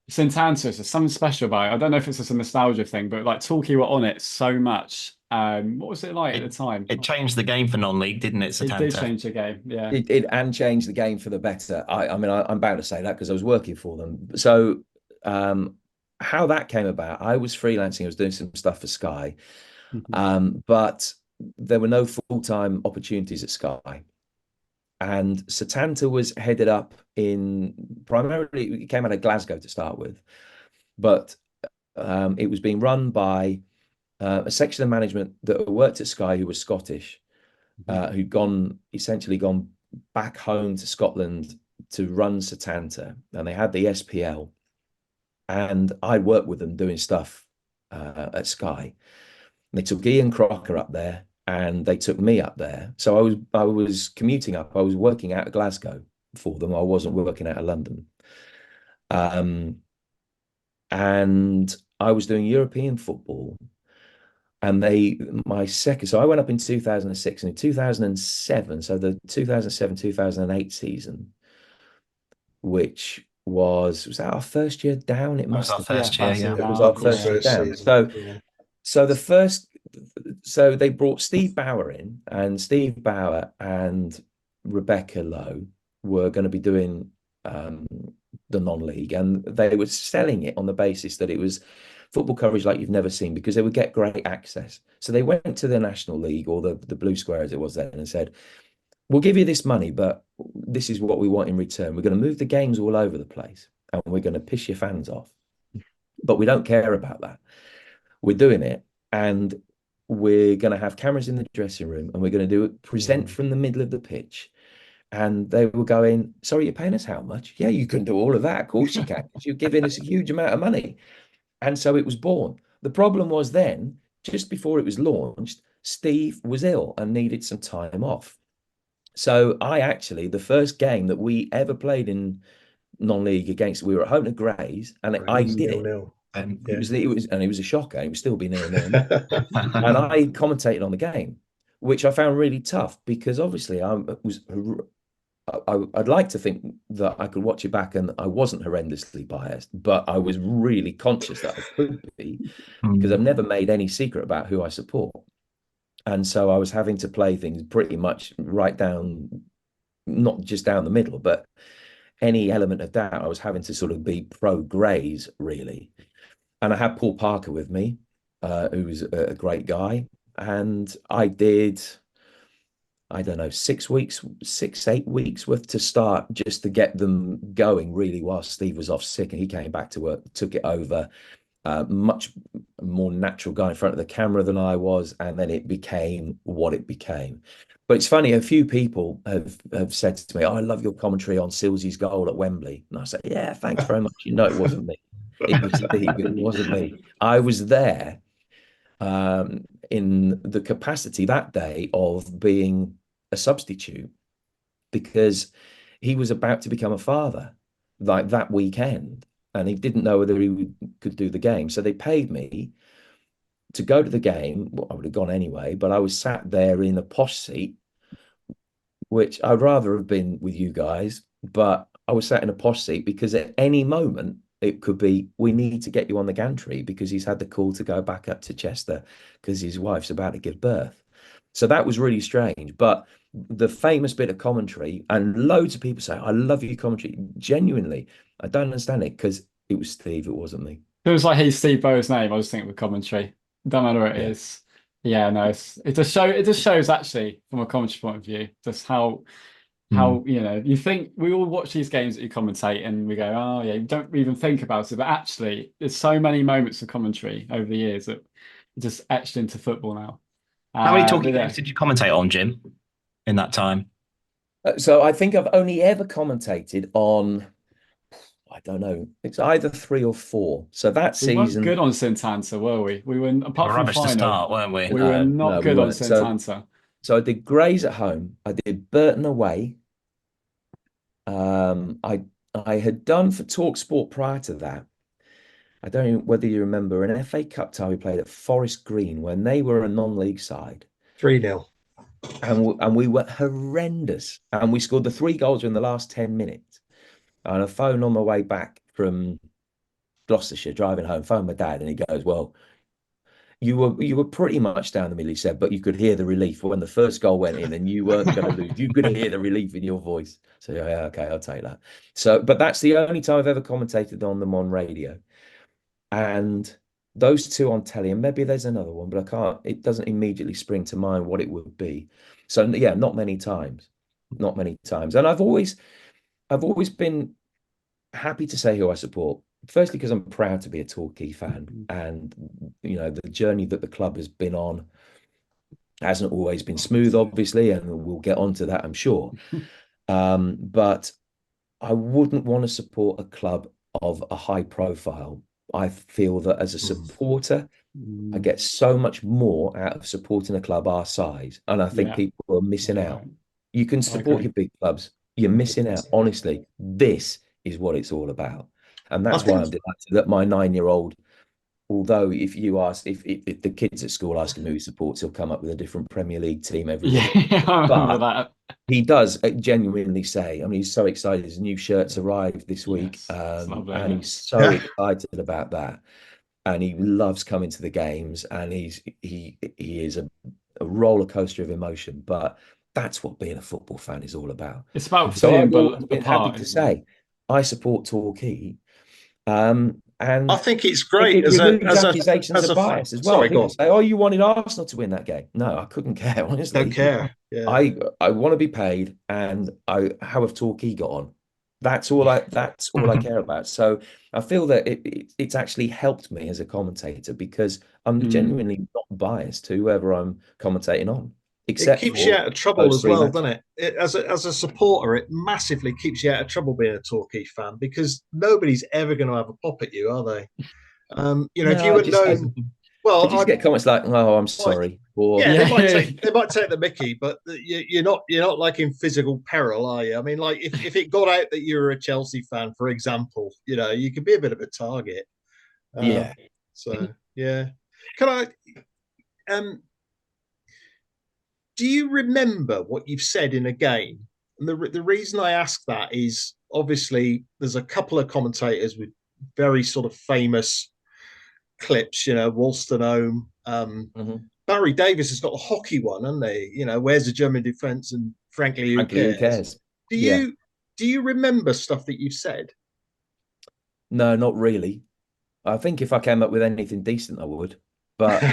Satanta, there's something special about it. I don't know if it's just a nostalgia thing, but like Torquay were on it so much. What was it like at the time? It changed the game for non-league, didn't it, Satanta? It did change the game, yeah. It and changed the game for the better. I'm bound to say that because I was working for them. So how that came about, I was freelancing, I was doing some stuff for Sky, but there were no full-time opportunities at Sky. And Satanta was headed up primarily, it came out of Glasgow to start with, but it was being run by a section of management that worked at Sky who was Scottish, who'd essentially gone back home to Scotland to run Satanta, and they had the SPL. And I worked with them doing stuff at Sky. They took Ian Crocker up there, and they took me up there. So I was commuting up. I was working out of Glasgow for them. I wasn't working out of London. And I was doing European football. And so I went up in 2006, and in 2007, so the 2007-2008 season, which was that our first year down? It must have been our first year, yeah. It was our first year down. So they brought Steve Bauer in, and Steve Bauer and Rebecca Lowe were going to be doing the non-league, and they were selling it on the basis that it was football coverage like you've never seen, because they would get great access. So they went to the National League, or the Blue Square as it was then, and said, we'll give you this money, but this is what we want in return. We're going to move the games all over the place, and we're going to piss your fans off. But we don't care about that. We're doing it, and we're going to have cameras in the dressing room, and we're going to present from the middle of the pitch. And they were going, sorry, you're paying us how much? Yeah, you can do all of that. Of course you can. You're giving us a huge amount of money. And so it was born. The problem was then, just before it was launched, Steve was ill and needed some time off. So the first game that we ever played in non-league we were at home to Grays, and I did it. And it was a shocker. It would still be 0-0. And I commentated on the game, which I found really tough, because obviously I'd like to think that I could watch it back and I wasn't horrendously biased, but I was really conscious that I could be, because I've never made any secret about who I support. And so I was having to play things pretty much right down, not just down the middle, but any element of doubt, I was having to sort of be pro Grays, really. And I had Paul Parker with me, who was a great guy. And I did, I don't know, 6 weeks, 8 weeks worth to start just to get them going really while Steve was off sick and he came back to work, took it over. Much more natural guy in front of the camera than I was, and then it became what it became. But it's funny, a few people have said to me, oh, I love your commentary on Silsey's goal at Wembley. And I said, yeah, thanks very much. You know, it wasn't me. It was Steve. It wasn't me. I was there in the capacity that day of being a substitute because he was about to become a father like that weekend and he didn't know whether he could do the game. So they paid me to go to the game. Well, I would have gone anyway, but I was sat there in a posh seat, which I'd rather have been with you guys, but I was sat in a posh seat because at any moment it could be, we need to get you on the gantry because he's had the call to go back up to Chester because his wife's about to give birth. So that was really strange. But the famous bit of commentary, and loads of people say, I love your commentary. Genuinely, I don't understand it because it was Steve, it wasn't me. It was like he's Steve Bowe's name. I was thinking with commentary. Don't matter what it is. Yeah, no, it just shows actually from a commentary point of view just how you think we all watch these games that you commentate and we go, oh yeah, you don't even think about it, but actually there's so many moments of commentary over the years that just etched into football now. How many talking games did you commentate on, Jim, in that time? So I think I've only ever commentated on, I don't know, it's either 3 or 4. So that we season, weren't good on Satanta, were we? We were apart from Rubbish final, to start, weren't we? we were not good on Satanta. So I did Grays at home. I did Burton away. I had done for Talk Sport prior to that. I don't know whether you remember an FA Cup tie we played at Forest Green when they were a non-league side. 3-0. And we were horrendous. And we scored the 3 goals in the last 10 minutes. And I phoned on my way back from Gloucestershire, driving home, phoned my dad, and he goes, well, you were pretty much down the middle, he said, but you could hear the relief when the first goal went in and you weren't going to lose. You could hear the relief in your voice. So yeah, okay, I'll take that. So, but that's the only time I've ever commentated on them on radio. And those 2 on telly, and maybe there's another one, but it doesn't immediately spring to mind what it would be. So yeah, not many times. And I've always been happy to say who I support. Firstly, because I'm proud to be a Torquay fan, and the journey that the club has been on hasn't always been smooth, obviously, and we'll get onto that, I'm sure. But I wouldn't want to support a club of a high profile. I feel that as a supporter, I get so much more out of supporting a club our size, and I think people are missing out. You can support your big clubs. You're missing out. Honestly, this is what it's all about. And that's why I'm delighted that my 9-year-old, although if you ask, if the kids at school ask him who he supports, he'll come up with a different Premier League team every week. I remember that. He does genuinely say, I mean, he's so excited. His new shirts arrived this week. Lovely, and he's so excited about that. And he loves coming to the games, and he is a roller coaster of emotion. But that's what being a football fan is all about. It's about I've always been happy to say I support Torquay. And I think it's great as accusations of bias as well. Sorry, go on. Say, "Oh, you wanted Arsenal to win that game." No, I couldn't care. Honestly, don't care. Yeah. I want to be paid, and how have Torquay got on? That's all I care about. So I feel that it's actually helped me as a commentator because I'm genuinely not biased to whoever I'm commentating on. It keeps you out of trouble as well, doesn't it? As a supporter, it massively keeps you out of trouble being a Torquay fan because nobody's ever going to have a pop at you, are they? If you had known, well, I just get comments like, "Oh, I'm sorry." Or, they might take the mickey, but you're not like in physical peril, are you? I mean, like if it got out that you were a Chelsea fan, for example, you could be a bit of a target. So yeah, can I? Do you remember what you've said in a game? And the reason I ask that is obviously there's a couple of commentators with very sort of famous clips, Wolstenholme. Barry Davis has got a hockey one, hasn't they? Where's the German defence? And frankly, who cares? Do you remember stuff that you've said? No, not really. I think if I came up with anything decent, I would. But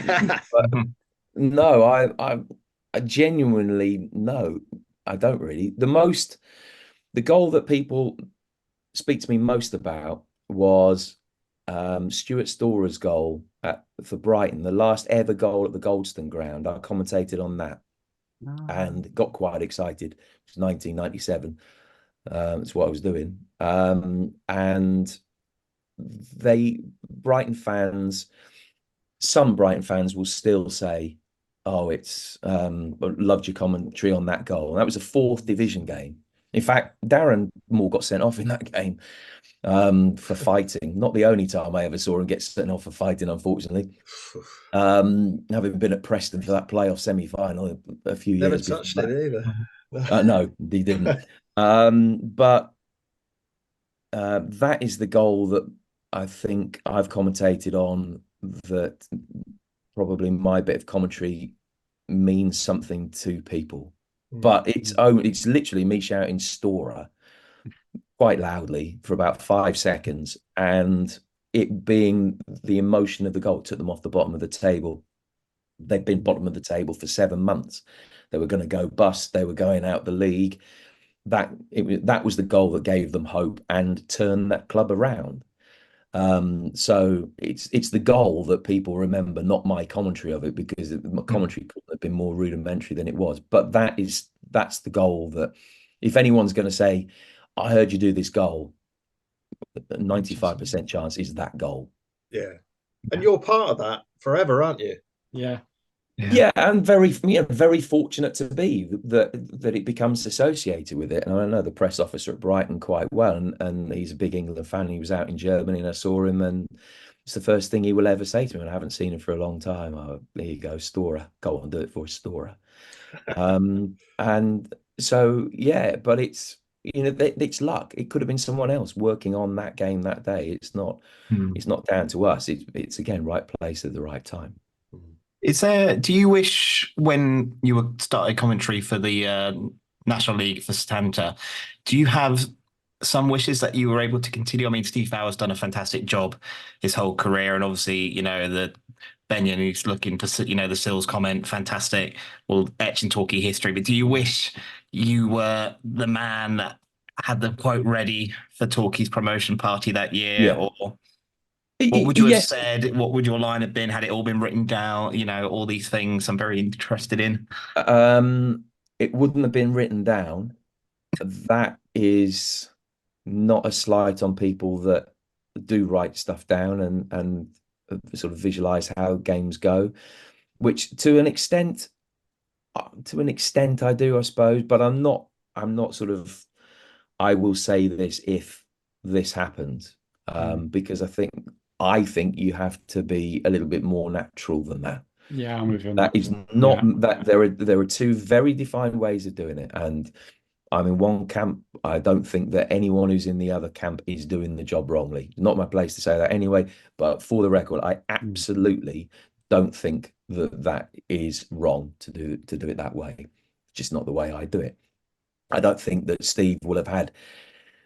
no, I genuinely no, I don't really. The goal that people speak to me most about was Stuart Storer's goal for Brighton, the last ever goal at the Goldstone ground. I commentated on that and got quite excited. It was 1997. That's what I was doing. And Brighton fans, some Brighton fans will still say, "Oh, it's loved your commentary on that goal." And that was a fourth division game. In fact, Darren Moore got sent off in that game for fighting. Not the only time I ever saw him get sent off for fighting, unfortunately. Having been at Preston for that playoff semi-final a few Never years touched before it that. either. No, he didn't. But that is the goal that I think I've commentated on, that probably my bit of commentary means something to people. But it's literally me shouting Storer quite loudly for about 5 seconds, and it being the emotion of the goal took them off the bottom of the table. They've been bottom of the table for 7 months. They were going to go bust. They were going out the league. That was the goal that gave them hope and turned that club around. So it's the goal that people remember, not my commentary of it, because my commentary couldn't have been more rudimentary than it was. But that's the goal that, if anyone's going to say, "I heard you do this goal," 95% chance is that goal. Yeah. And you're part of that forever, aren't you? Yeah. Yeah, and very fortunate to be that it becomes associated with it. And I know the press officer at Brighton quite well, and he's a big England fan. He was out in Germany, and I saw him, and it's the first thing he will ever say to me. And I haven't seen him for a long time. Oh, there you go, Storer. Go on, do it for us, Storer. And so yeah, but it's it's luck. It could have been someone else working on that game that day. It's not down to us. It's again, right place at the right time. Do you wish, when you were started commentary for the National League for Satanta, do you have some wishes that you were able to continue? I mean, Steve Bauer's done a fantastic job his whole career, and obviously, the Benyon who's looking for, the Sills comment, fantastic, will etch in Torquay history. But do you wish you were the man that had the quote ready for Torquay's promotion party that year, Yeah. or what would you have Yes. said? What would your line have been had it all been written down? All these things I'm very interested in. It wouldn't have been written down. That is not a slight on people that do write stuff down and sort of visualize how games go, which to an extent I do, I suppose, but I'm not sort of, I will say this if this happens, because I think you have to be a little bit more natural than that. Yeah, I'm with you on That that. is not that there are two very defined ways of doing it, and I'm in one camp. I don't think that anyone who's in the other camp is doing the job wrongly. Not my place to say that anyway, but for the record, I absolutely don't think that is wrong to do it that way. Just not the way I do it. I don't think that Steve will have had,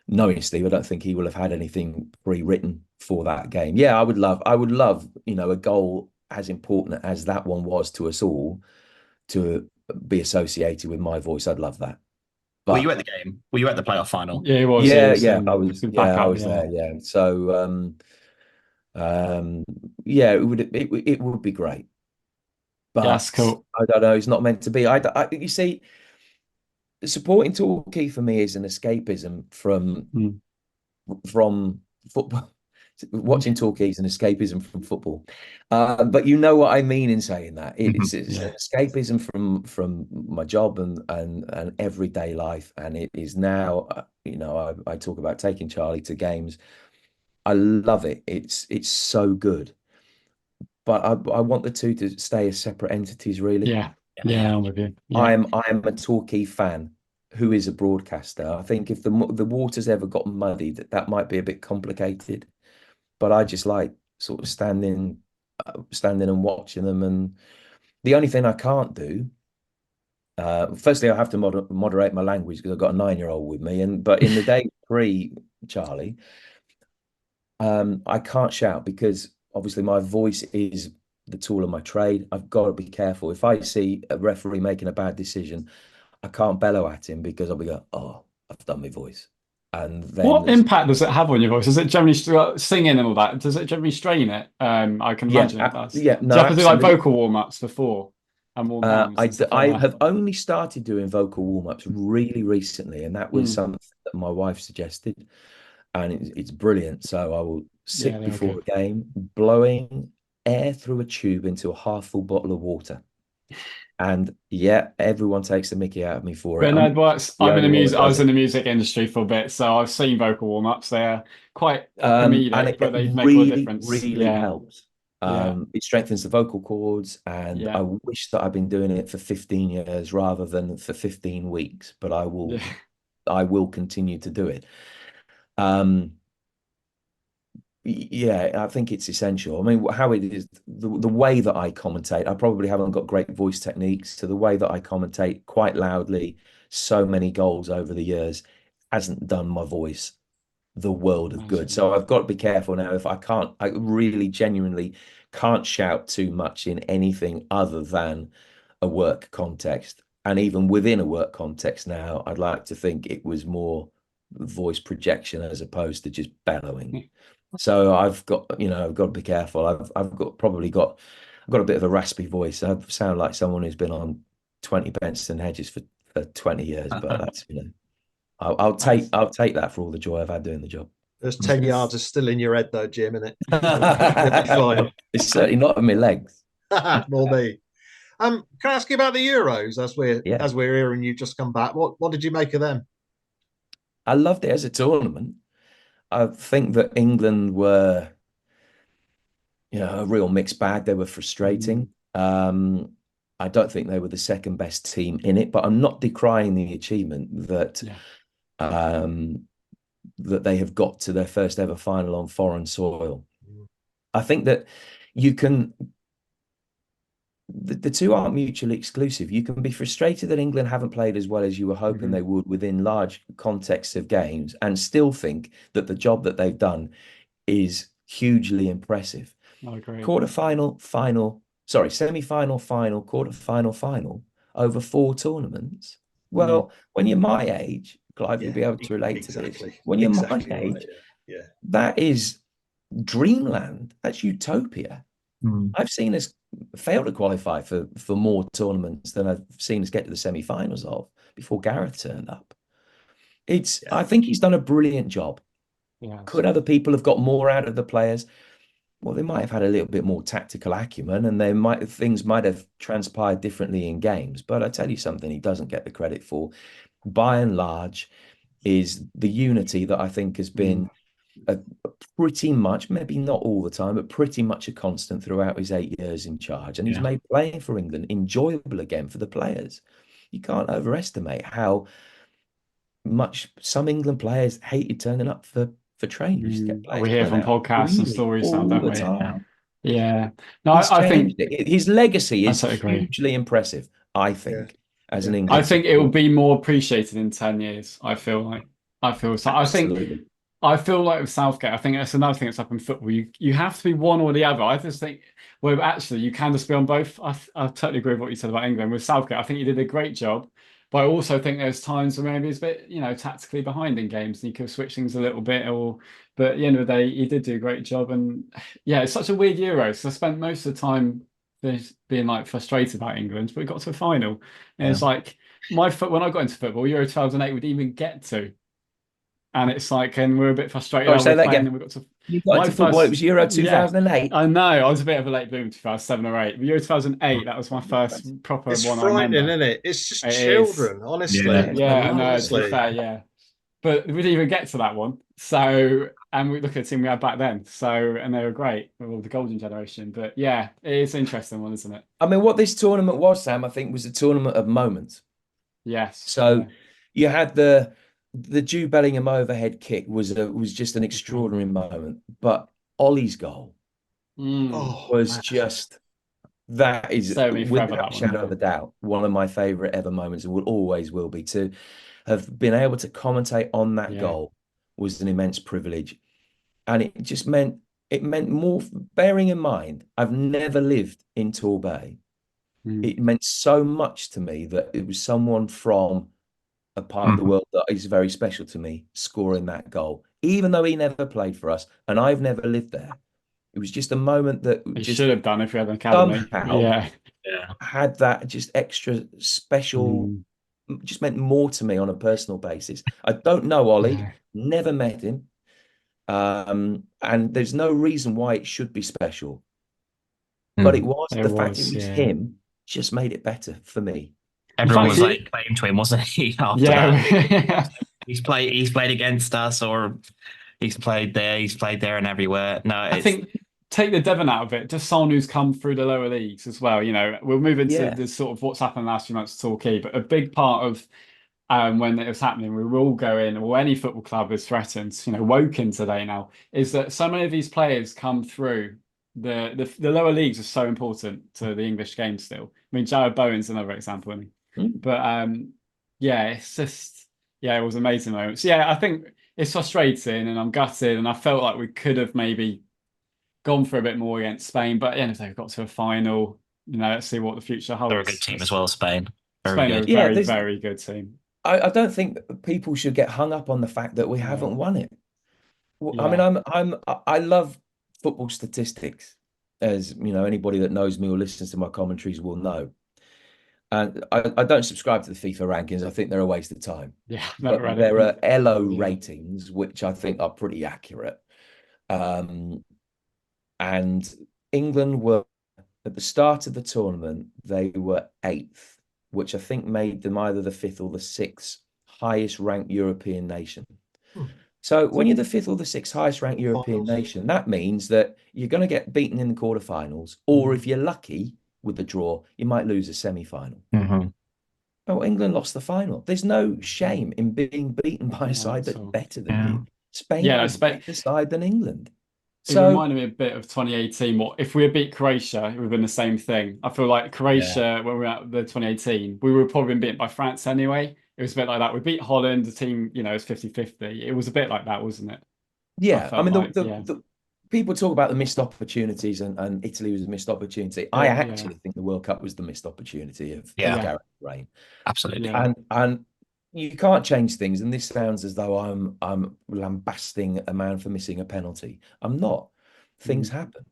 knowing Steve, I don't think he will have had anything pre-written for that game. Yeah, I would love, a goal as important as that one was to us all to be associated with my voice. I'd love that. Were you at the game? Were you at the playoff final? Yeah, he was. Yeah, He was, I was. back I up, was there. Yeah. So, yeah, it would be great. But yeah, that's cool. I don't know. It's not meant to be. You see, supporting Torquay for me is an escapism from football. Watching Torquay is an escapism from football. But you know what I mean in saying that. It's an escapism from my job and everyday life. And it is now, I talk about taking Charlie to games. I love it. It's so good. But I want the two to stay as separate entities, really. Yeah, I'm with you. Yeah. I am a Torquay fan who is a broadcaster. I think if the water's ever got muddied, that might be a bit complicated. But I just like sort of standing and watching them. And the only thing I can't do, firstly, I have to moderate my language because I've got a 9-year-old with me. But in the day pre Charlie, I can't shout because obviously my voice is the tool of my trade. I've got to be careful. If I see a referee making a bad decision, I can't bellow at him because I'll be going, oh, I've done my voice. And then What impact does it have on your voice? Is it generally singing and all that? Does it generally strain it? I can imagine it does. yeah, Do no, you have to do like absolutely. vocal warm-ups before and warm downs and stuff I like that? have only started doing vocal warm-ups really recently, and that was Mm. something that my wife suggested, and it's brilliant. So I will Yeah, sit they are before good. a game, blowing air through a tube into a half full bottle of water. And yeah, everyone takes the mickey out of me for it. But no, I'm it works. the only one that I does was in it. the music industry for a bit, so I've seen vocal warm-ups. They're quite comedic, And it but they make all the really, difference. really Yeah, helps. yeah, It strengthens the vocal cords, and yeah, I wish that I've been doing it for 15 years rather than for 15 weeks, but yeah. I will continue to do it. Um, yeah, I think it's essential. I mean, how it is, the way that I commentate, I probably haven't got great voice techniques. So the way that I commentate quite loudly, so many goals over the years, hasn't done my voice the world of good. Imagine. So I've got to be careful now. If I can't, I really genuinely can't shout too much in anything other than a work context. And even within a work context now, I'd like to think it was more voice projection as opposed to just bellowing. So I've got, I've got to be careful. I've got a bit of a raspy voice. I sound like someone who's been on 20 Benston Hedges for 20 years, but that's, That's I'll take that for all the joy I've had doing the job. There's 10 yards is still in your head though, Jim, isn't it? You'll be fine. It's certainly not on my legs. Nor me. Can I ask you about the Euros Yeah. as we're here and you've just come back? What did you make of them? I loved it as a tournament. I think that England were, a real mixed bag. They were frustrating. I don't think they were the second best team in it, but I'm not decrying the achievement that yeah. that they have got to their first ever final on foreign soil. I think that you can the two aren't mutually exclusive. You can be frustrated that England haven't played as well as you were hoping they would within large contexts of games and still think that the job that they've done is hugely impressive. I agree. Semi-final, final, quarter-final, final over 4 tournaments. Well, when you're my age, Clive, you'll be able to relate to this. When you're my age, right, yeah. that is dreamland. That's utopia. I've seen us fail to qualify for more tournaments than I've seen us get to the semi-finals of before Gareth turned up. I think he's done a brilliant job. Yeah. Could other people have got more out of the players? Well, they might have had a little bit more tactical acumen, and things might have transpired differently in games. But I tell you something, he doesn't get the credit for. By and large, is the unity that I think has been pretty much, maybe not all the time, but pretty much a constant throughout his 8 years in charge. And he's made playing for England enjoyable again for the players. You can't overestimate how much some England players hated turning up for training. We hear from podcasts and stories now, don't we? Time. Yeah. No, He's I think his legacy is totally hugely impressive, I think, as an England I think it will supporter. be more appreciated in 10 years. I feel so. Absolutely. I feel like with Southgate, I think that's another thing that's up in football. You have to be one or the other. I just think, well, actually, you can just be on both. I totally agree with what you said about England. With Southgate, I think he did a great job. But I also think there's times where maybe he's a bit, tactically behind in games and he could switch things a little bit. But at the end of the day, he did do a great job. And yeah, it's such a weird Euro. So I spent most of the time being like frustrated about England, but we got to a final. And it's like when I got into football, Euro 2008 would even get to. And it's like, and we're a bit frustrated. Oh, say that again. And we got to. You got into football. It was Euro 2008. I know. I was a bit of a late bloomer, 2007 or 8. Euro 2008. That was my first proper It's one. frightening, isn't it? It's just children, honestly. Yeah, no, to be fair, yeah. But we didn't even get to that one. So, and we look at the team we had back then. So, and they were great with all the golden generation. But yeah, it is an interesting one, isn't it? I mean, what this tournament was, Sam, I think was a tournament of moments. Yes. So you had the Jude Bellingham overhead kick was just an extraordinary moment. But Ollie's goal was just, that is, without a shadow of a doubt, one of my favourite ever moments and will always will be. To have been able to commentate on that goal was an immense privilege. and it meant more. Bearing in mind, I've never lived in Torquay. It meant so much to me that it was someone from a part of the world that is very special to me scoring that goal, even though he never played for us and I've never lived there. It was just a moment that He just should have done if we had an academy. somehow Yeah. had that just extra special, just meant more to me on a personal basis. I don't know Ollie, never met him. And there's no reason why it should be special. But it was. The fact it was him just made it better for me. Everyone was like playing to him, wasn't he? After that, he's played against us, or he's played there and everywhere. No, I think take the Devon out of it. Just someone who's come through the lower leagues as well. You know, we'll move into the sort of what's happened last few months to Torquay, but a big part of when it was happening, we were all going, or any football club is threatened. You know, Woking today now is that so many of these players come through. The lower leagues are so important to the English game still. I mean, Jared Bowen's another example, isn't he? But yeah, it's just it was amazing moments. Yeah, I think it's frustrating, and I'm gutted, and I felt like we could have maybe gone for a bit more against Spain, but at the end of the day, we got to a final. You know, let's see what the future holds. They're a good team as well, Spain. Spain are a very, very good team. I don't think people should get hung up on the fact that we haven't won it. I mean, I love football statistics, as you know, anybody that knows me or listens to my commentaries will know. And I don't subscribe to the FIFA rankings. I think they're a waste of time. Yeah, but there are ELO ratings, which I think are pretty accurate. And England were, at the start of the tournament, they were 8th, which I think made them either the 5th or the 6th highest ranked European nation. So when you're the 5th or the 6th highest ranked European nation, that means that you're going to get beaten in the quarterfinals, or if you're lucky with the draw, you might lose a semi-final. Oh, England lost the final. There's no shame in being beaten by a side that's better than you. Spain is a better side than England. It reminded me a bit of 2018. What if we had beat Croatia, it would have been the same thing. I feel like Croatia, when we were at the 2018, we would have probably been beaten by France anyway. It was a bit like that. We beat Holland, the team, you know, it's 50-50. It was a bit like that, wasn't it? Yeah. I mean, the people talk about the missed opportunities, and Italy was a missed opportunity. I actually think the World Cup was the missed opportunity of Gareth's reign. Absolutely. And you can't change things. And this sounds as though I'm lambasting a man for missing a penalty. I'm not. Things happen.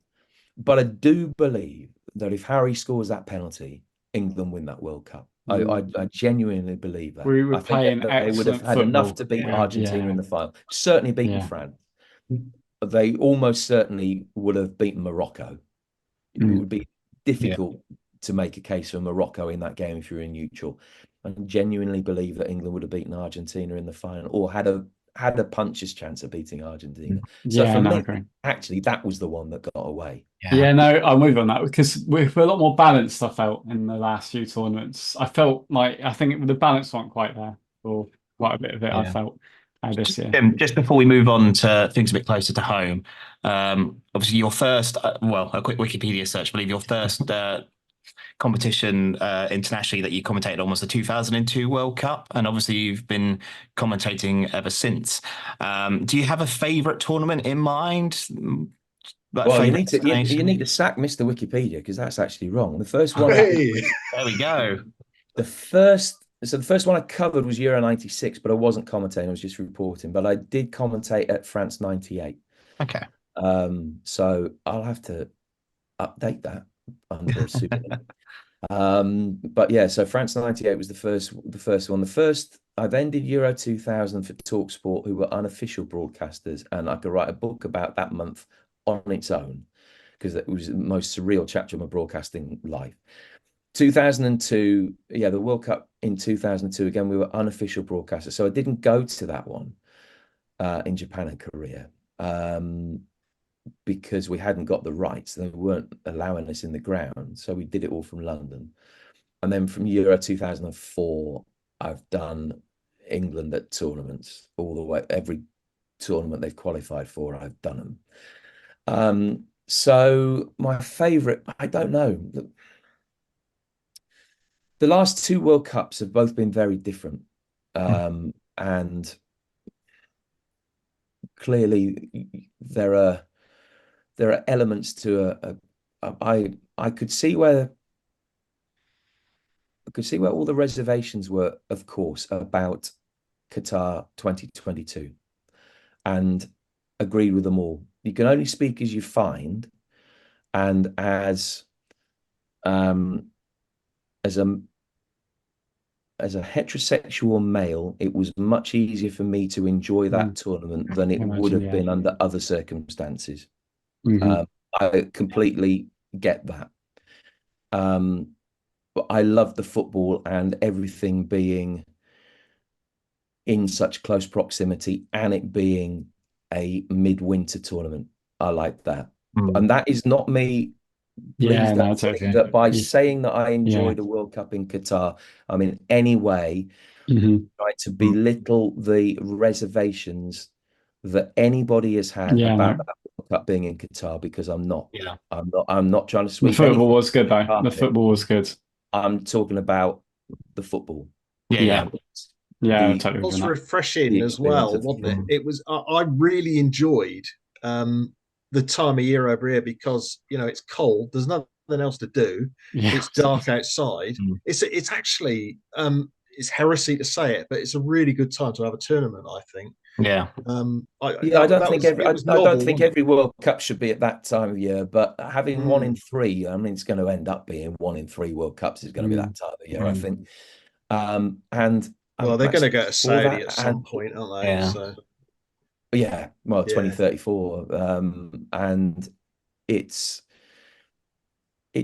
But I do believe that if Harry scores that penalty, England win that World Cup. I genuinely believe that. We were I think that they would have had enough to beat Argentina in the final. Certainly beaten France. They almost certainly would have beaten Morocco. It would be difficult to make a case for Morocco in that game if you're in neutral. I genuinely believe that England would have beaten Argentina in the final, or had a puncher's chance of beating Argentina. So for me, actually, that was the one that got away. I'll move on that because we're a lot more balanced. I felt in the last few tournaments. I think the balance wasn't quite there for quite a bit of it. I felt this year. Just before we move on to things a bit closer to home, obviously your first, a quick Wikipedia search, I believe your first competition internationally that you commentated on was the 2002 World Cup, and obviously you've been commentating ever since. Do you have a favourite tournament in mind? Well, you need to sack Mr. Wikipedia, because that's actually wrong. The first one, there we go. The first one I covered was Euro 96, but I wasn't commentating, I was just reporting. But I did commentate at France 98. Okay. So I'll have to update that under a pseudonym. But yeah, so France 98 was the first one. I then did Euro 2000 for TalkSport, who were unofficial broadcasters, and I could write a book about that month on its own, because it was the most surreal chapter of my broadcasting life. 2002, the World Cup in 2002, again, we were unofficial broadcasters, so I didn't go to that one in Japan and Korea, because we hadn't got the rights. They weren't allowing us in the ground, so we did it all from London. And then from Euro 2004, I've done England at tournaments all the way. Every tournament they've qualified for, I've done them. So my favourite, I don't know. The last two World Cups have both been very different. And clearly there are elements to I could see where all the reservations were, of course, about Qatar 2022, and agreed with them all. You can only speak as you find, and as a heterosexual male, it was much easier for me to enjoy that tournament than it would have been under other circumstances. I completely get that. But I love the football and everything being in such close proximity, and it being a midwinter tournament. I like that. And that is not me. Please don't think that by saying that I enjoyed a World Cup in Qatar, I'm in any way trying to belittle the reservations that anybody has had about that World Cup being in Qatar, because I'm not. I'm not trying to sweep. The football was good though. The football was good. I'm talking about the football. It was refreshing as well, wasn't it? It was. I really enjoyed the time of year over here, because it's cold. There's nothing else to do. It's dark outside. It's actually it's heresy to say it, but it's a really good time to have a tournament, I think. I don't think every World Cup should be at that time of year, but having 1 in 3, I mean, it's going to end up being 1 in 3 World Cups is going to be that time of year, I think. And well, they're going to go to Saudi at some point, aren't they? So. 2034, and it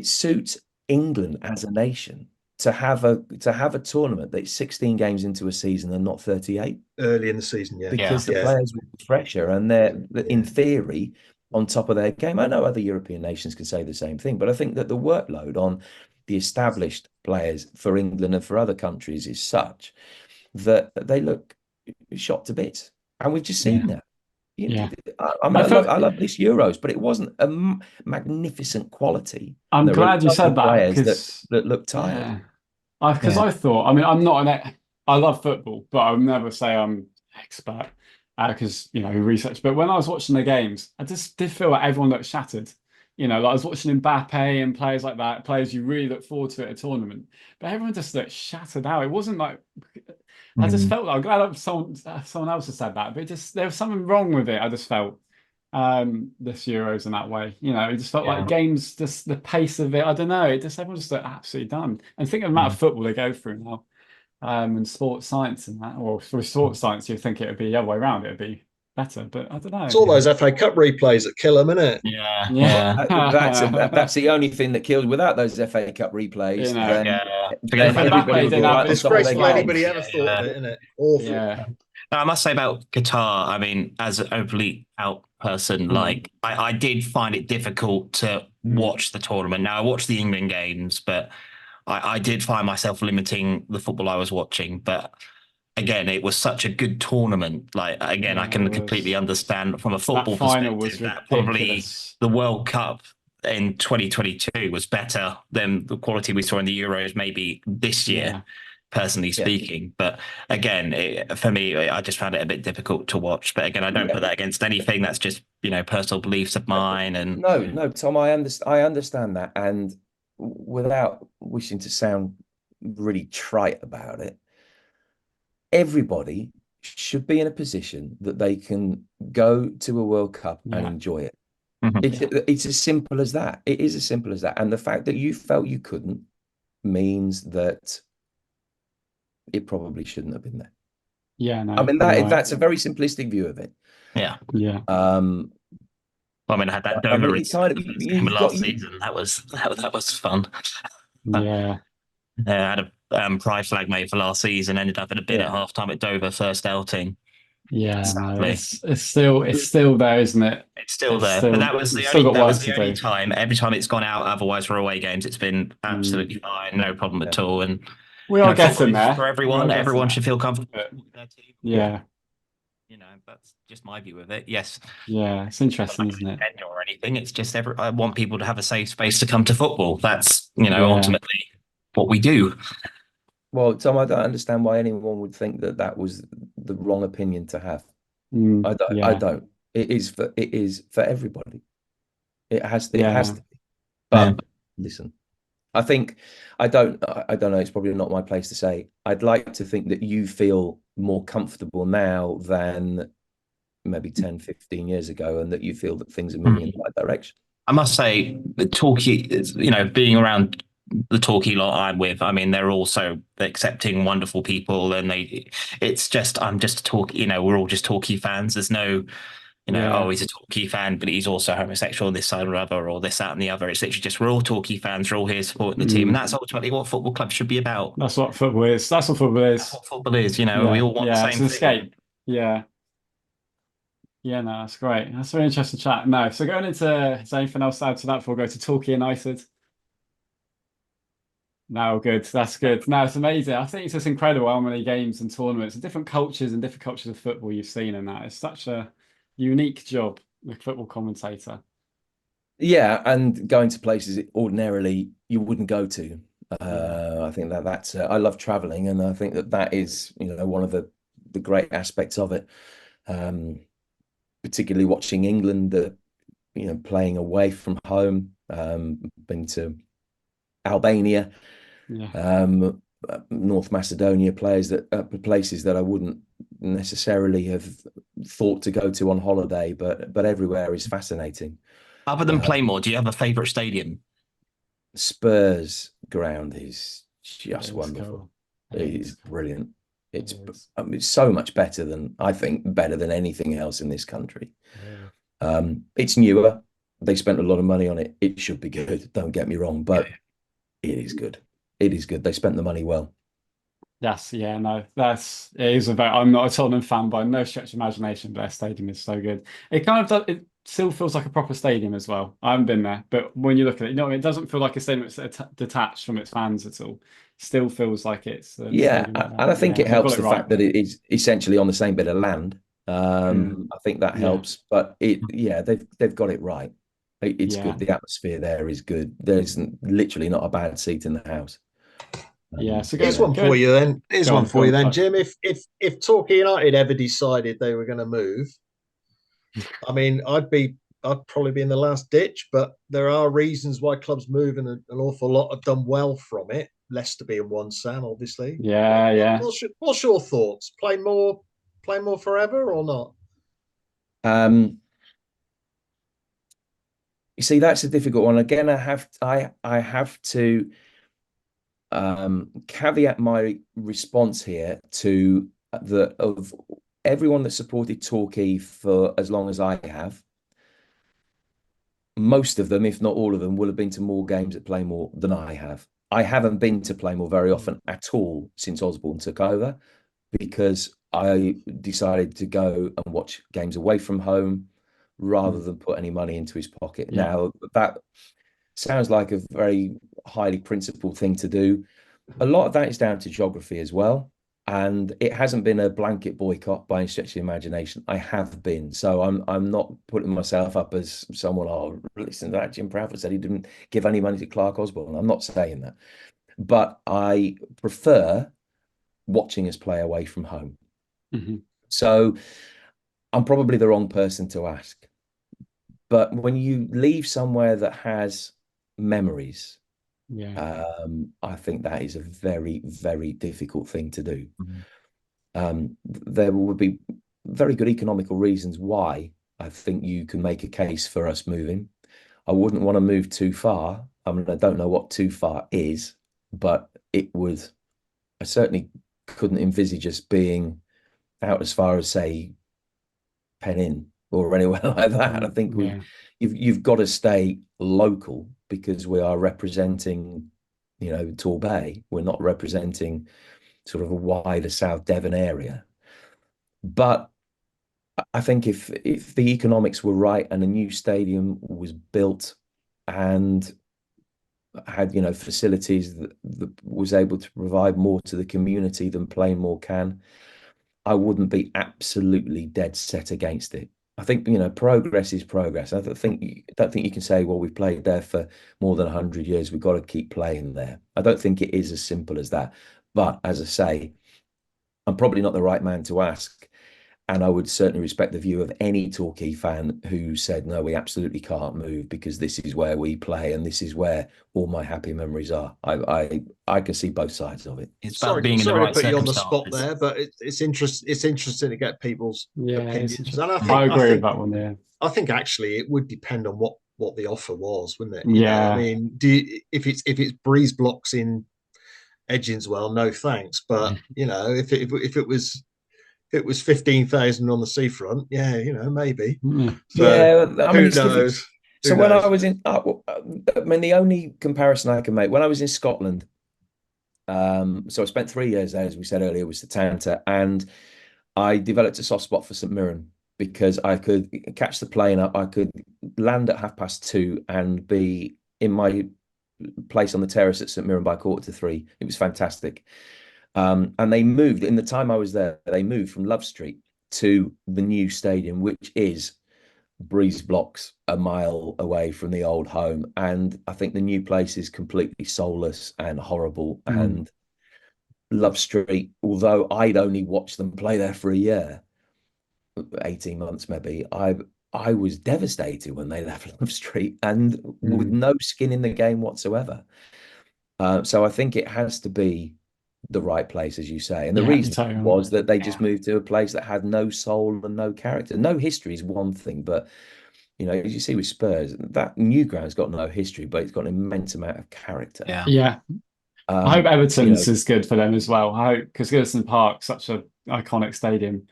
suits England as a nation to have a tournament that's 16 games into a season and not 38 early in the season, because the players will be fresher and they're in theory on top of their game. I know other European nations can say the same thing, but I think that the workload on the established players for England and for other countries is such that they look shot to bits, and we've just seen that. I love this Euros, but it wasn't a magnificent quality. I'm glad you said that, because that looked tired. Because I thought, I mean, I'm not I love football, but I'll never say I'm expert because research. But when I was watching the games, I just did feel like everyone looked shattered. Like I was watching Mbappe and players like that, players you really look forward to at a tournament, but everyone just looked shattered out. It wasn't like. I just felt like, I'm glad someone else has said that, but there was something wrong with it. I just felt this Euros in that way. It just felt like games, just the pace of it. I don't know. Everyone just looked absolutely done. And think of the amount of football they go through now, and sports science and that, or for sports science, you'd think it would be the other way around. It would be better, but I don't know. It's all those FA Cup replays that kill them, isn't it? That's the only thing that kills. Without those FA Cup replays, disgraceful anybody ever thought of it, isn't it? Awful. Now, I must say about Qatar, I mean, as an overly out person, like I did find it difficult to watch the tournament. Now, I watched the England games, but I did find myself limiting the football I was watching. But again, it was such a good tournament. Like, again, I can completely understand from a football perspective that probably the World Cup in 2022 was better than the quality we saw in the Euros maybe this year, personally speaking. But again, for me, I just found it a bit difficult to watch. But again, I don't put that against anything. That's just, personal beliefs of mine. And no, Tom, I understand that. And without wishing to sound really trite about it, everybody should be in a position that they can go to a World Cup and enjoy it. It's as simple as that. It is as simple as that. And the fact that you felt you couldn't means that it probably shouldn't have been there. No, I mean, that's a very simplistic view of it. Yeah. I mean, I had that Dover last season. That was fun. Yeah. I had a pride flag made for last season. Ended up in a bid at halftime at Dover first outing. It's still there, isn't it? It's still there. But that was the only time. Every time it's gone out, otherwise for away games, it's been absolutely fine, no problem at all. And we are getting there for everyone. Everyone should feel comfortable with their team. That's just my view of it. Yes. It's interesting, isn't it? Or anything. It's just I want people to have a safe space to come to football. That's ultimately what we do. Well, Tom, I don't understand why anyone would think that was the wrong opinion to have. I Yeah, don't. It is for everybody. It has yeah, to be. Yeah. But listen, I don't know, it's probably not my place to say. I'd like to think that you feel more comfortable now than maybe 10, 15 years ago, and that you feel that things are moving in the right direction. I must say, the Torquay, being around the Torquay lot I'm with, I mean, they're also accepting, wonderful people, and it's just, I'm just a Torquay, we're all just Torquay fans. There's no, oh, yeah. he's a Torquay fan, but he's also homosexual on this side or other, or this, that, and the other. It's literally just, we're all Torquay fans, we're all here supporting the team. And that's ultimately what football clubs should be about. That's what football is. That's what football That's is. what football is, we Yeah, all want the yeah. It's same an thing. escape. Yeah. Yeah, no, that's great. That's a very interesting chat. No, so going into, is there anything else to add to that before we go to Torquay United? No, good. That's good. No, it's amazing. I think it's just incredible how many games and tournaments and different cultures of football you've seen in that. It's such a unique job, the football commentator. Yeah, and going to places ordinarily you wouldn't go to. Yeah, I think that's I love traveling, and I think that is one of the great aspects of it. Um, Particularly watching England, playing away from home. Been to Albania, yeah, North Macedonia, places that I wouldn't necessarily have thought to go to on holiday, but everywhere is fascinating. Other than Uh, Playmore, do you have a favourite stadium? Spurs ground is just it is wonderful. cool. It It is is cool. brilliant. It It's is. I mean, it's so much better than I think better than anything else in this country. Really. It's newer. They spent a lot of money on it. It should be good. Don't get me wrong, Yeah. but it is good. It is good. They spent the money well. Yes, yeah, no, it is about. I'm not a Tottenham fan by no stretch of imagination, but their stadium is so good. It kind of does, it still feels like a proper stadium as well. I haven't been there, but when you look at it, it doesn't feel like a stadium that's detached from its fans at all. Still feels like it's a Yeah, stadium like and I that. think Yeah, it they've got helps it the right. fact that it is essentially on the same bit of land. Mm, I think that yeah, helps, but yeah, they've got it right. It's yeah, good. The atmosphere there is good. There's literally not a bad seat in the house. yeah. So Here's go, one for go, you then. Here's go one on, go for you on, then, Clive. Jim. If Torquay United ever decided they were going to move, I mean, I'd probably be in the last ditch, but there are reasons why clubs move, and an awful lot have done well from it. Leicester being one, Sam, obviously. Yeah, yeah. What's your thoughts? Play more forever or not? Um, you see, that's a difficult one. Again, I have to caveat my response here to the of everyone that supported Torquay for as long as I have. Most of them, if not all of them, will have been to more games at Playmore than I have. I haven't been to Playmore very often at all since Osborne took over because I decided to go and watch games away from home rather Mm, than put any money into his pocket. yeah, Now, that sounds like a very highly principled thing to do. A lot of that is down to geography as well. And it hasn't been a blanket boycott by any stretch of the imagination. I have been. So I'm not putting myself up as someone, oh, listen to that. Jim Proudfoot said he didn't give any money to Clark Osborne. I'm not saying that. But I prefer watching us play away from home. hmm So I'm probably the wrong person to ask. But when you leave somewhere that has memories, yeah, I think that is a very, very difficult thing to do. Mhm. There would be very good economical reasons why I think you can make a case for us moving. I wouldn't want to move too far. I mean, I don't know what too far is, but I certainly couldn't envisage us being out as far as, say, Pen or anywhere like that. I think yeah, you've got to stay local because we are representing, Torbay. We're not representing sort of a wider South Devon area. But I think if the economics were right and a new stadium was built and had, facilities that was able to provide more to the community than Plainmoor can, I wouldn't be absolutely dead set against it. I think, progress is progress. Don't think you can say, well, we've played there for more than 100 years. We've got to keep playing there. I don't think it is as simple as that. But as I say, I'm probably not the right man to ask. And I would certainly respect the view of any Torquay fan who said, no, we absolutely can't move because this is where we play and this is where all my happy memories are. I can see both sides of it. It's about being in the Sorry right to put you on the spot circumstances. there, but it's interesting to get people's opinions. And I agree with that one. Yeah, I think actually it would depend on what the offer was, wouldn't it? Yeah. I mean, if it's breeze blocks in Edginswell, no thanks. But if it was 15,000 on the seafront, yeah, maybe. So, yeah, I who mean, knows? So when I was in, I mean, the only comparison I can make when I was in Scotland, so I spent 3 years there, as we said earlier, with Satanta, and I developed a soft spot for St Mirren because I could catch the plane up, I could land at 2:30 and be in my place on the terrace at St Mirren by 2:45. It was fantastic. And they moved in the time I was there. They moved from Love Street to the new stadium, which is breeze blocks a mile away from the old home. And I think the new place is completely soulless and horrible. And Love Street, although I'd only watched them play there for a year, 18 months maybe, I was devastated when they left Love Street and with no skin in the game whatsoever. So I think it has to be the right place, as you say. And the reason was that they just moved to a place that had no soul and no character. No history is one thing, but as you see with Spurs, that new ground's got no history, but it's got an immense amount of character. Yeah. I hope Everton's is good for them as well. I hope, because Goodison Park's such an iconic stadium.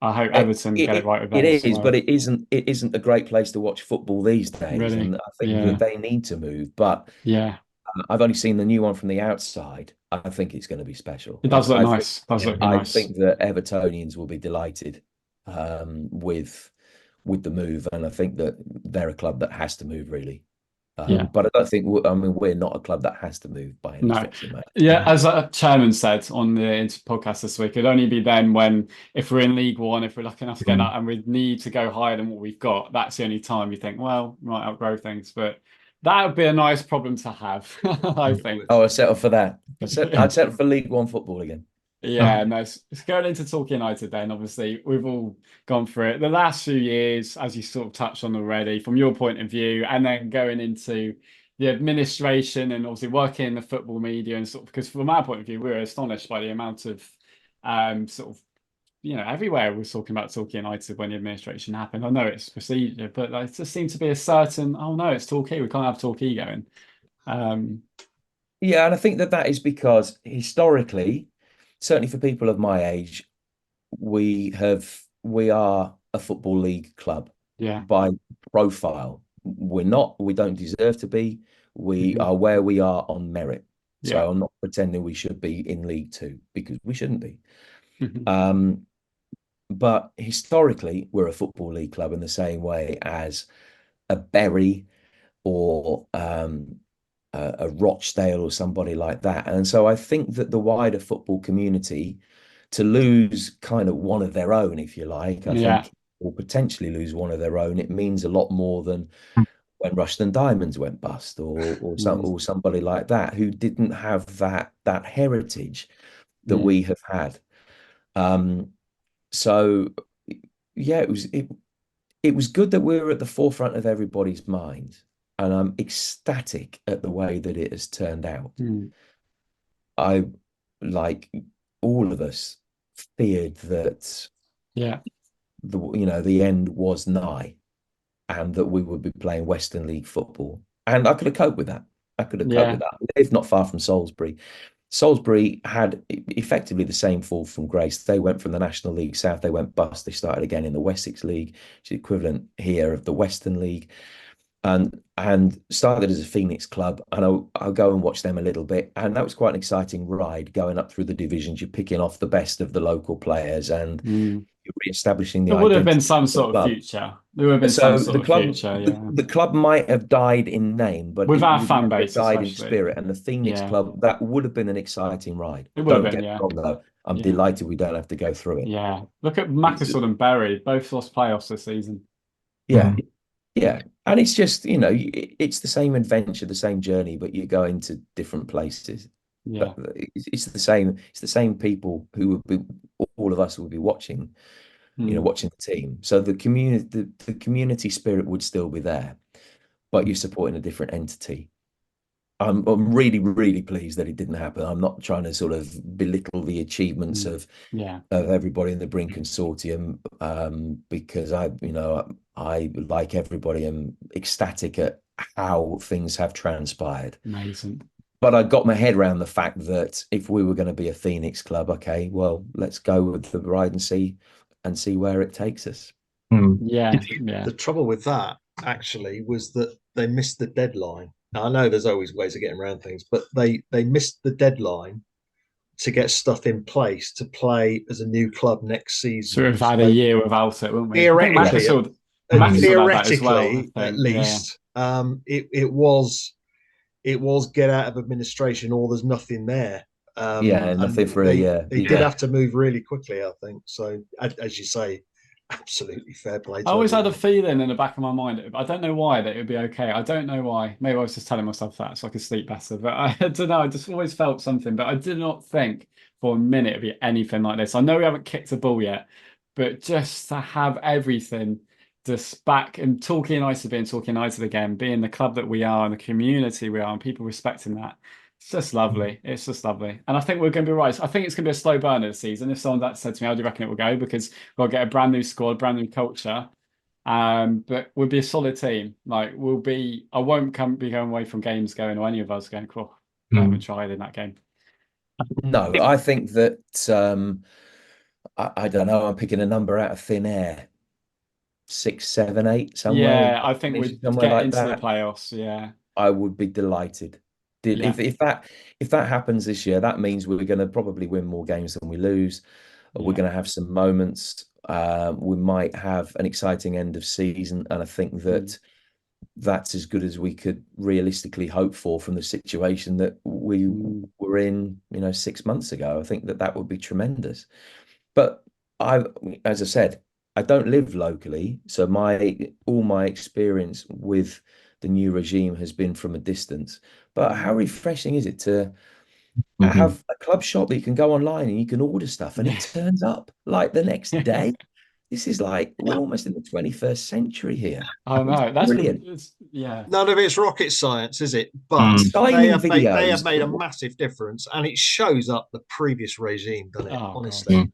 I hope Everton get it right with them. It is, but it isn't a great place to watch football these days. Really? And I think that they need to move. But yeah, I've only seen the new one from the outside. I think it's going to be special. It does look nice. I think that Evertonians will be delighted with the move, and I think that they're a club that has to move, really. But I don't think we're not a club that has to move by any stretch of the imagination. Yeah, as a chairman said on the podcast this week, it'd only be then if we're in League One, if we're lucky enough to get that, and we need to go higher than what we've got, that's the only time you think, well, we might outgrow things. But that would be a nice problem to have, I think. Oh, I'd settle for that. I'd settle for League One football again. Yeah, nice. Going into Torquay United then, obviously, we've all gone through it. The last few years, as you sort of touched on already, from your point of view, and then going into the administration and obviously working in the football media and sort of, because from our point of view, we were astonished by the amount of sort of, everywhere we're talking about Torquay United when the administration happened. I know it's procedure, but it just seemed to be a certain, oh no, it's Torquay, we can't have Torquay going. Yeah, and I think that is because historically, certainly for people of my age, we are a football league club. Yeah. By profile. We don't deserve to be. We are where we are on merit. So I'm not pretending we should be in League Two because we shouldn't be. But historically, we're a football league club in the same way as a Bury or a Rochdale or somebody like that. And so I think that the wider football community, to lose kind of one of their own, if you like, I think, or potentially lose one of their own, it means a lot more than when Rushden Diamonds went bust or somebody like that who didn't have that heritage that we have had. So yeah, it was good that we were at the forefront of everybody's mind. And I'm ecstatic at the way that it has turned out. I, like all of us, feared that the end was nigh and that we would be playing Western League football. And I could have coped with that. I lived not far from Salisbury. Salisbury had effectively the same fall from grace. They went from the National League South, they went bust. They started again in the Wessex League, which is equivalent here of the Western League. And started as a Phoenix club, and I'll go and watch them a little bit, and that was quite an exciting ride going up through the divisions. You're picking off the best of the local players, and you're re-establishing the. There would have been some sort of future. There would have been some sort of future. Yeah, the club might have died in name, but with our fan base, died in spirit. And the Phoenix club, that would have been an exciting ride. It would have been. Wrong, though. I'm delighted we don't have to go through it. Yeah, look at Macclesfield and Bury, both lost playoffs this season. Yeah. Yeah, and it's just, it's the same adventure, the same journey, but you're going to different places. Yeah, it's the same people who would be, all of us would be watching watching the team. So the community spirit would still be there, but you're supporting a different entity. I'm really, really pleased that it didn't happen. I'm not trying to sort of belittle the achievements of everybody in the Brink Consortium, because I like everybody, am ecstatic at how things have transpired. Amazing. But I got my head around the fact that if we were going to be a Phoenix club, okay, well, let's go with the ride and see where it takes us. Yeah. The trouble with that actually was that they missed the deadline. Now, I know there's always ways of getting around things, but they missed the deadline to get stuff in place to play as a new club next season. So we've had a year without it, wouldn't we? Theoretically, theoretically, at least, it was get out of administration or there's nothing there. Nothing for a year. They did have to move really quickly, I think. So, as you say, absolutely fair play. I always had a feeling in the back of my mind, I don't know why, that it would be okay. I don't know why. Maybe I was just telling myself that so I could sleep better. But I don't know. I just always felt something. But I did not think for a minute it'd be anything like this. I know we haven't kicked a ball yet, but just to have everything just back and Torquay United being Torquay United again, being the club that we are and the community we are and people respecting that. It's just lovely. It's just lovely. And I think we're going to be right. I think it's going to be a slow burner this season. If someone that said to me, how do you reckon it will go? Because we'll get a brand new squad, brand new culture. But we'll be a solid team. Like I won't be going away from games going, or any of us going, cool, I haven't tried in that game. No, I think that, I don't know, I'm picking a number out of thin air. 6, 7, 8, somewhere. Yeah, I think we'd get like into the playoffs. Yeah. I would be delighted. If that happens this year, that means we're going to probably win more games than we lose. We're going to have some moments. We might have an exciting end of season, and I think that that's as good as we could realistically hope for from the situation that we were in, 6 months ago. I think that would be tremendous. But as I said, I don't live locally, so all my experience with the new regime has been from a distance. But how refreshing is it to have a club shop that you can go online and you can order stuff and it turns up like the next day? This is like we're almost in the 21st century here. Oh no, that's brilliant. None of it's rocket science, is it? But they have made a massive difference, and it shows up the previous regime, doesn't it? Honestly,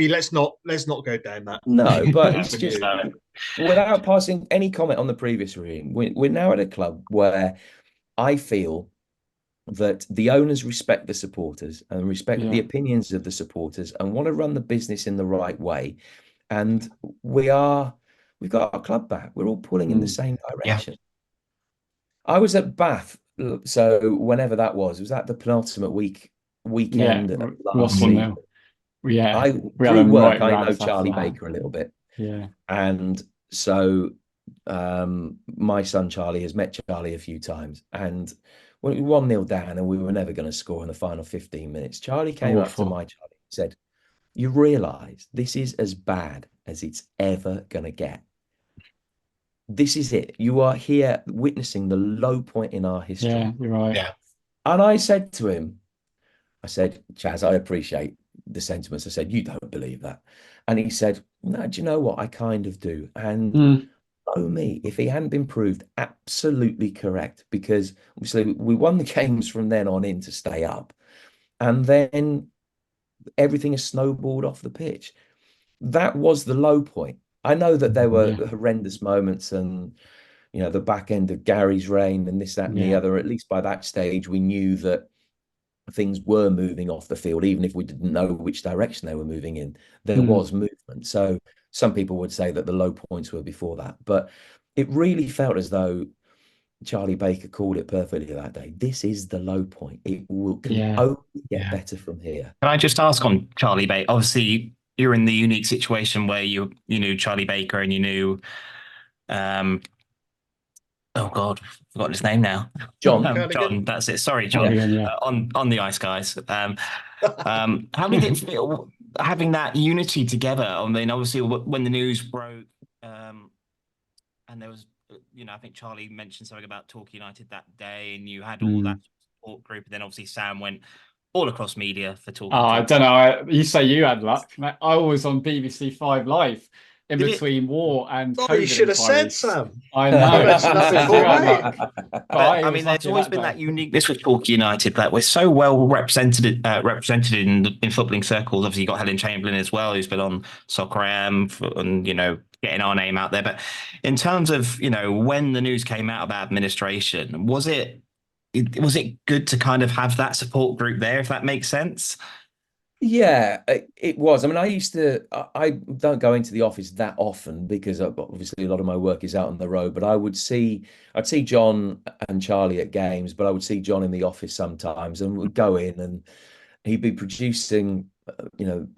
let's not go down that. No, but it's just without passing any comment on the previous regime. We're now at a club where I feel that the owners respect the supporters and respect the opinions of the supporters and want to run the business in the right way. And we've got our club back. We're all pulling in the same direction. I was at Bath, so whenever that was at the penultimate weekend last season. Yeah, through work, I know Charlie Baker a little bit. Yeah. And so my son Charlie has met Charlie a few times, and when we were 1-0 down and we were never going to score in the final 15 minutes, Charlie came up to my Charlie and said, "You realise this is as bad as it's ever going to get. This is it. You are here witnessing the low point in our history." Yeah, you're right. Yeah. And I said to him, Chaz, I appreciate the sentiments. I said, you don't believe that. And he said, no, do you know what? I kind of do. And me, if he hadn't been proved absolutely correct, because obviously we won the games from then on in to stay up, and then everything has snowballed off the pitch. That was the low point. I know that there were horrendous moments, and the back end of Gary's reign and this, that, and the other. At least by that stage, we knew that things were moving off the field, even if we didn't know which direction they were moving in. There was movement. So some people would say that the low points were before that, but it really felt as though Charlie Baker called it perfectly that day. This is the low point. It can only get better from here. Can I just ask on Charlie Baker? Obviously, you're in the unique situation where you knew Charlie Baker and you knew, oh God, forgot his name now. John. John, that's it. Sorry, John. On the ice, guys. How did it feel having that unity together? I mean, obviously, when the news broke, and there was, I think Charlie mentioned something about Torquay United that day, and you had all that support group, and then obviously Sam went all across media for Oh, I Talkie don't know. You say you had luck. Mate, I was on BBC Five Live in Did it? between war and Oh, you COVID should have said, inquiries. Sam. I know. mentioned that You said before, you had mate. luck. But But I was mean, there's lucky always that been day. that uniqueness with Torquay United that we're so well represented in footballing circles. Obviously, you got Helen Chamberlain as well, who's been on Soccer AM and getting our name out there. But in terms of when the news came out about administration, was it good to kind of have that support group there, if that makes sense? Yeah, it was. I mean, I don't go into the office that often because obviously a lot of my work is out on the road, but I'd see John and Charlie at games, but I would see John in the office sometimes and we'd go in and he'd be producing,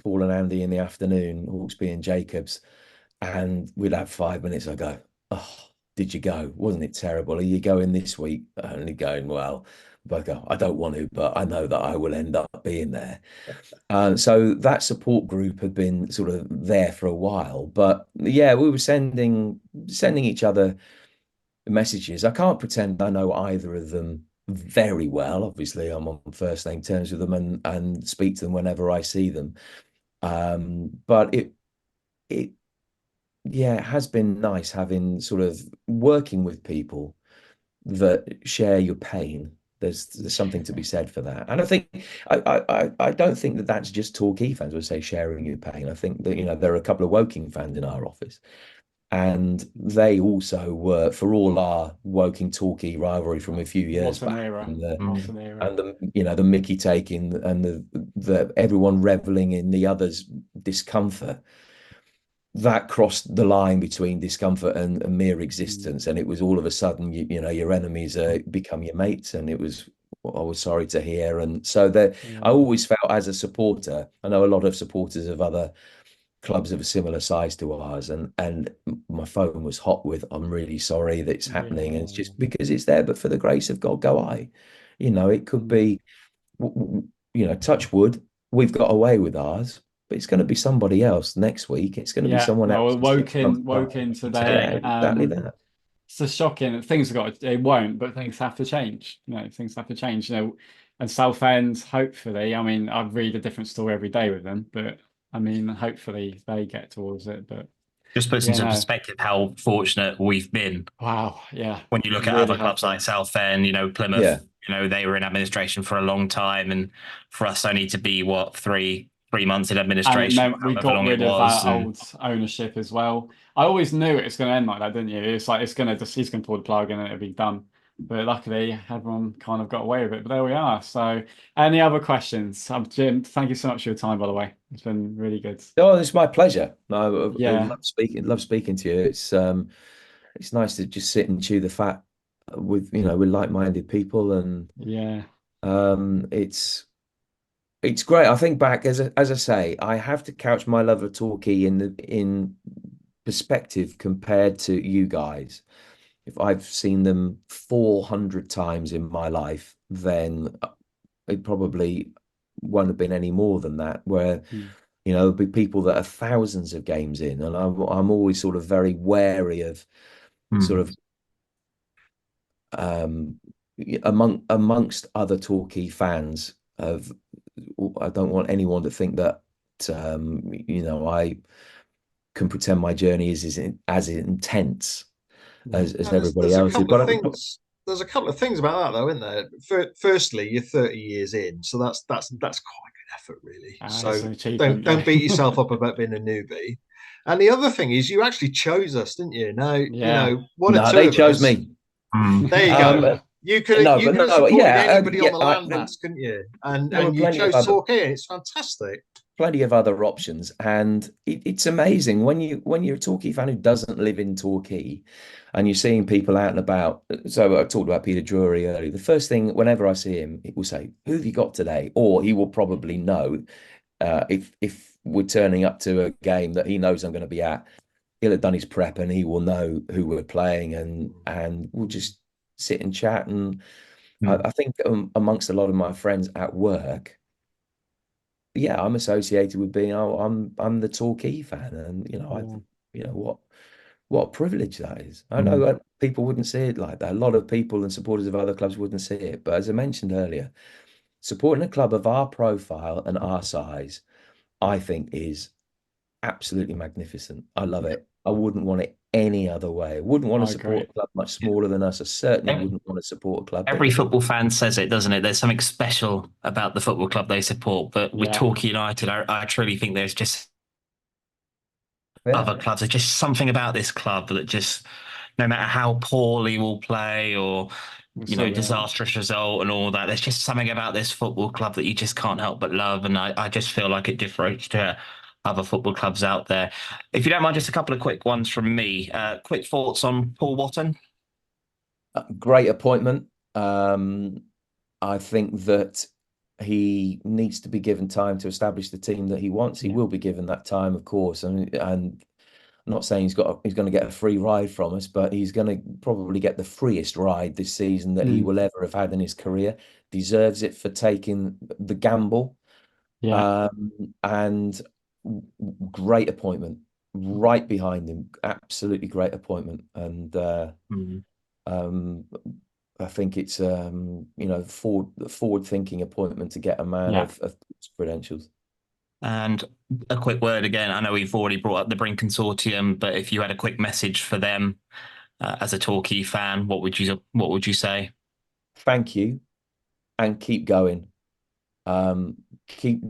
Paul and Andy in the afternoon, Hawksby and Jacobs, and we'd have 5 minutes. I go, oh, did you go? Wasn't it terrible? Are you going this week? Only going, well, but I go, I don't want to, but I know that I will end up being there. So that support group had been sort of there for a while, but yeah, we were sending each other messages. I can't pretend I know either of them very well. Obviously, I'm on first name terms with them and speak to them whenever I see them. But it yeah, it has been nice having sort of working with people that share your pain. There's something to be said for that, and I think I don't think that that's just Torquay fans would say sharing your pain. I think that there are a couple of Woking fans in our office, and they also were for all our Woking Torquay rivalry from a few years What an back, era. and What an era. the Mickey taking and the everyone reveling in the other's discomfort. That crossed the line between discomfort and mere existence, and it was all of a sudden your enemies become your mates, and I was sorry to hear. And so that I always felt as a supporter, I know a lot of supporters of other clubs of a similar size to ours, and my phone was hot with I'm really sorry that it's happening, and it's just because it's there, but for the grace of God go I. It could be, touch wood, we've got away with ours, but it's going to be somebody else next week. It's going to be someone no, else. Woking today. Yeah, exactly that. It's just shocking that things have got. It won't, but things have to change. Things have to change. And Southend, hopefully. I mean, I read a different story every day with them, but I mean, hopefully they get towards it. But Just puts into perspective how fortunate we've been. Wow, yeah. When you look at other clubs like Southend, Plymouth, they were in administration for a long time, and for us only to be 3 months in administration, we got rid of our old ownership as well. I always knew it was going to end like that, didn't you? It's like he's going to pull the plug and it'll be done. But luckily, everyone kind of got away with it. But there we are. So, any other questions? Jim, thank you so much for your time, by the way. It's been really good. Oh, it's my pleasure. I love speaking to you. It's nice to just sit and chew the fat with like-minded people, and it's great. I think back as I say, I have to couch my love of Torquay in perspective compared to you guys. If I've seen them 400 times in my life, then it probably won't have been any more than that. Where there'll be people that are thousands of games in, and I'm always sort of very wary of sort of amongst other Torquay fans of. I don't want anyone to think that I can pretend my journey is as intense as everybody else. There's a couple of things about that though, isn't there? Firstly, you're 30 years in, so that's quite a good effort, really. So don't beat yourself up about being a newbie. And the other thing is, you actually chose us, didn't you? Now, they chose me. There you go. You could have supported anybody on the landmass, couldn't you? And you chose Torquay. It's fantastic. Plenty of other options, and it's amazing when you're a Torquay fan who doesn't live in Torquay, and you're seeing people out and about. So I talked about Peter Drury earlier. The first thing, whenever I see him, he will say, "Who have you got today?" Or he will probably know if we're turning up to a game that he knows I'm going to be at. He'll have done his prep, and he will know who we're playing, and we'll just sit and chat. And I think amongst a lot of my friends at work, I'm associated with being I'm the Torquay fan, and what a privilege that is. I know people wouldn't see it like that. A lot of people and supporters of other clubs wouldn't see it, but as I mentioned earlier, supporting a club of our profile and our size, I think is absolutely magnificent. I love it. I wouldn't want it any other way. I wouldn't want I to support agree. a club much smaller than us. I certainly Every, wouldn't want to support a club every bigger than football fan says it, doesn't it? There's something special about the football club they support. But with Yeah. Torquay United, I truly think there's just yeah. other clubs. There's just something about this club that just, no matter how poorly we'll play or So, disastrous result and all that, there's just something about this football club that you just can't help but love. And I just feel like it differs to other football clubs out there. If you don't mind, just a couple of quick ones from me. Quick thoughts on Paul Watton? Great appointment. I think that he needs to be given time to establish the team that he wants. He will be given that time, of course, and I'm not saying he's going to get a free ride from us, but he's going to probably get the freest ride this season that he will ever have had in his career. Deserves it for taking the gamble. yeah. And great appointment, right behind him. Absolutely great appointment, and I think it's forward thinking appointment to get a man Yeah. of credentials. And a quick word again. I know we've already brought up the Brink Consortium, but if you had a quick message for them as a Torquay fan, what would you say? Thank you, and keep going. Keep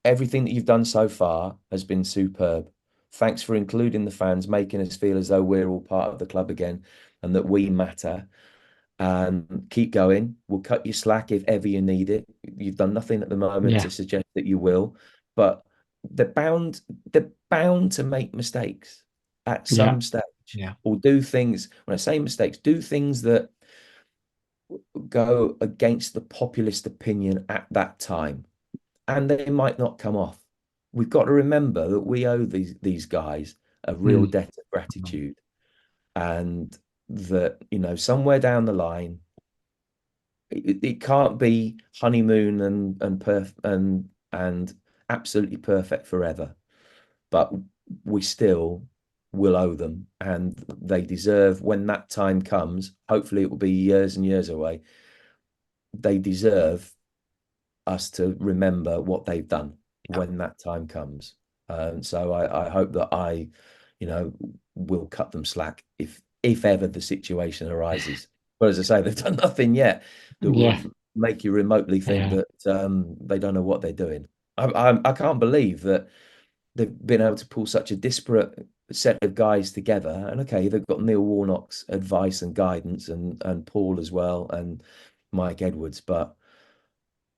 everything that you've done so far has been superb. Thanks for including the fans, making us feel as though we're all part of the club again and that we matter. And keep going. We'll cut you slack if ever you need it. You've done nothing at the moment to suggest that you will, but they're bound to make mistakes at some stage. Yeah. Or do things, when I say mistakes, do things that go against the populist opinion at that time. And they might not come off. We've got to remember that we owe these guys a real debt of gratitude. And that, somewhere down the line, it can't be honeymoon and absolutely perfect forever. But we still will owe them, and they deserve, when that time comes, hopefully it will be years and years away, they deserve us to remember what they've done when that time comes. So I hope that I will cut them slack if ever the situation arises. But as I say, they've done nothing yet that would make you remotely think that they don't know what they're doing. I can't believe that they've been able to pull such a disparate set of guys together. And okay, they've got Neil Warnock's advice and guidance, and Paul as well, and Mike Edwards, but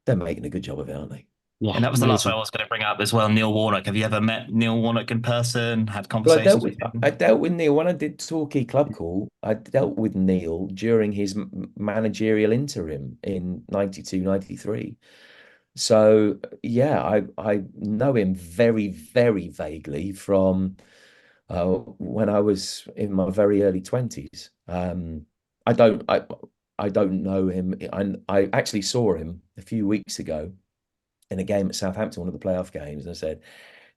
they're making a good job of it, aren't they? Yeah, And that was the last one I was going to bring up as well. Neil Warnock. Have you ever met Neil Warnock in person? Had Well, conversations with him? I dealt with Neil when I did Torquay Club Call. I dealt with Neil during his managerial interim in 92, 93. So yeah, I know him very, very vaguely from when I was in my very early 20s. I don't know him. I actually saw him a few weeks ago in a game at Southampton, one of the playoff games, and I said,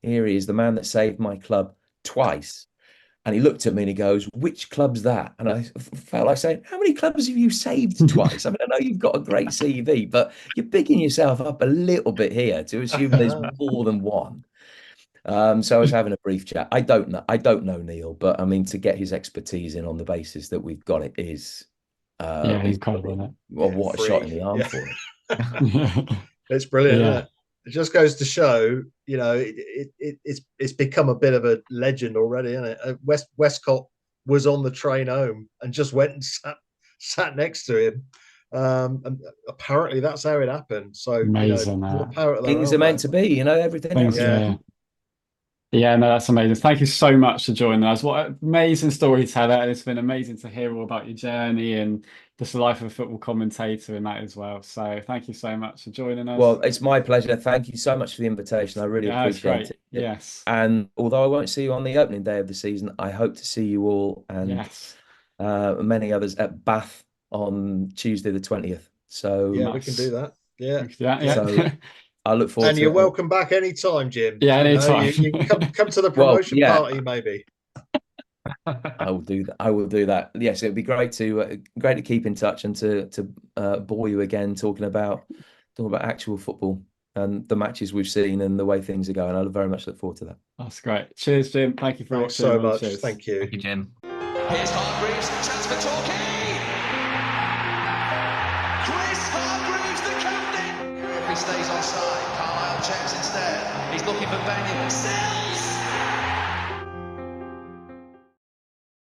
"Here he is, the man that saved my club twice." And he looked at me and he goes, "Which club's that?" And I felt like saying, "How many clubs have you saved twice?" I mean, I know you've got a great CV, but you're bigging yourself up a little bit here to assume there's more than one. So I was having a brief chat. I don't know Neil, but I mean, to get his expertise in on the basis that we've got it is incredible, isn't it? Well, what a shot in the arm for it. It's brilliant, isn't it? It just goes to show, it's become a bit of a legend already, isn't it? Westcott was on the train home and just went and sat next to him. And apparently that's how it happened. So, amazing, more power to their things are meant to be, everything else. Yeah, no, that's amazing. Thank you so much for joining us. What an amazing storyteller. And it's been amazing to hear all about your journey and just the life of a football commentator and that as well. So thank you so much for joining us. Well, it's my pleasure. Thank you so much for the invitation. I really appreciate it. Yes. And although I won't see you on the opening day of the season, I hope to see you all and many others at Bath on Tuesday the 20th. So yeah, we can do that. Yeah. So I look forward to it. And you're welcome back anytime, Jim. Yeah, anytime. You come to the promotion party, maybe. I will do that. I will do that. Yes, it'd be great to keep in touch and to bore you again talking about talking about actual football and the matches we've seen and the way things are going. I very much look forward to that. That's great. Cheers, Jim. Thank you for Thanks watching. so much. Cheers. Thank you. Thank you, Jim. Here's Hargreaves, chance for Torquay. Chris Hargreaves, the captain. He stays onside. Carlisle checks instead. He's looking for Benyon. Sells.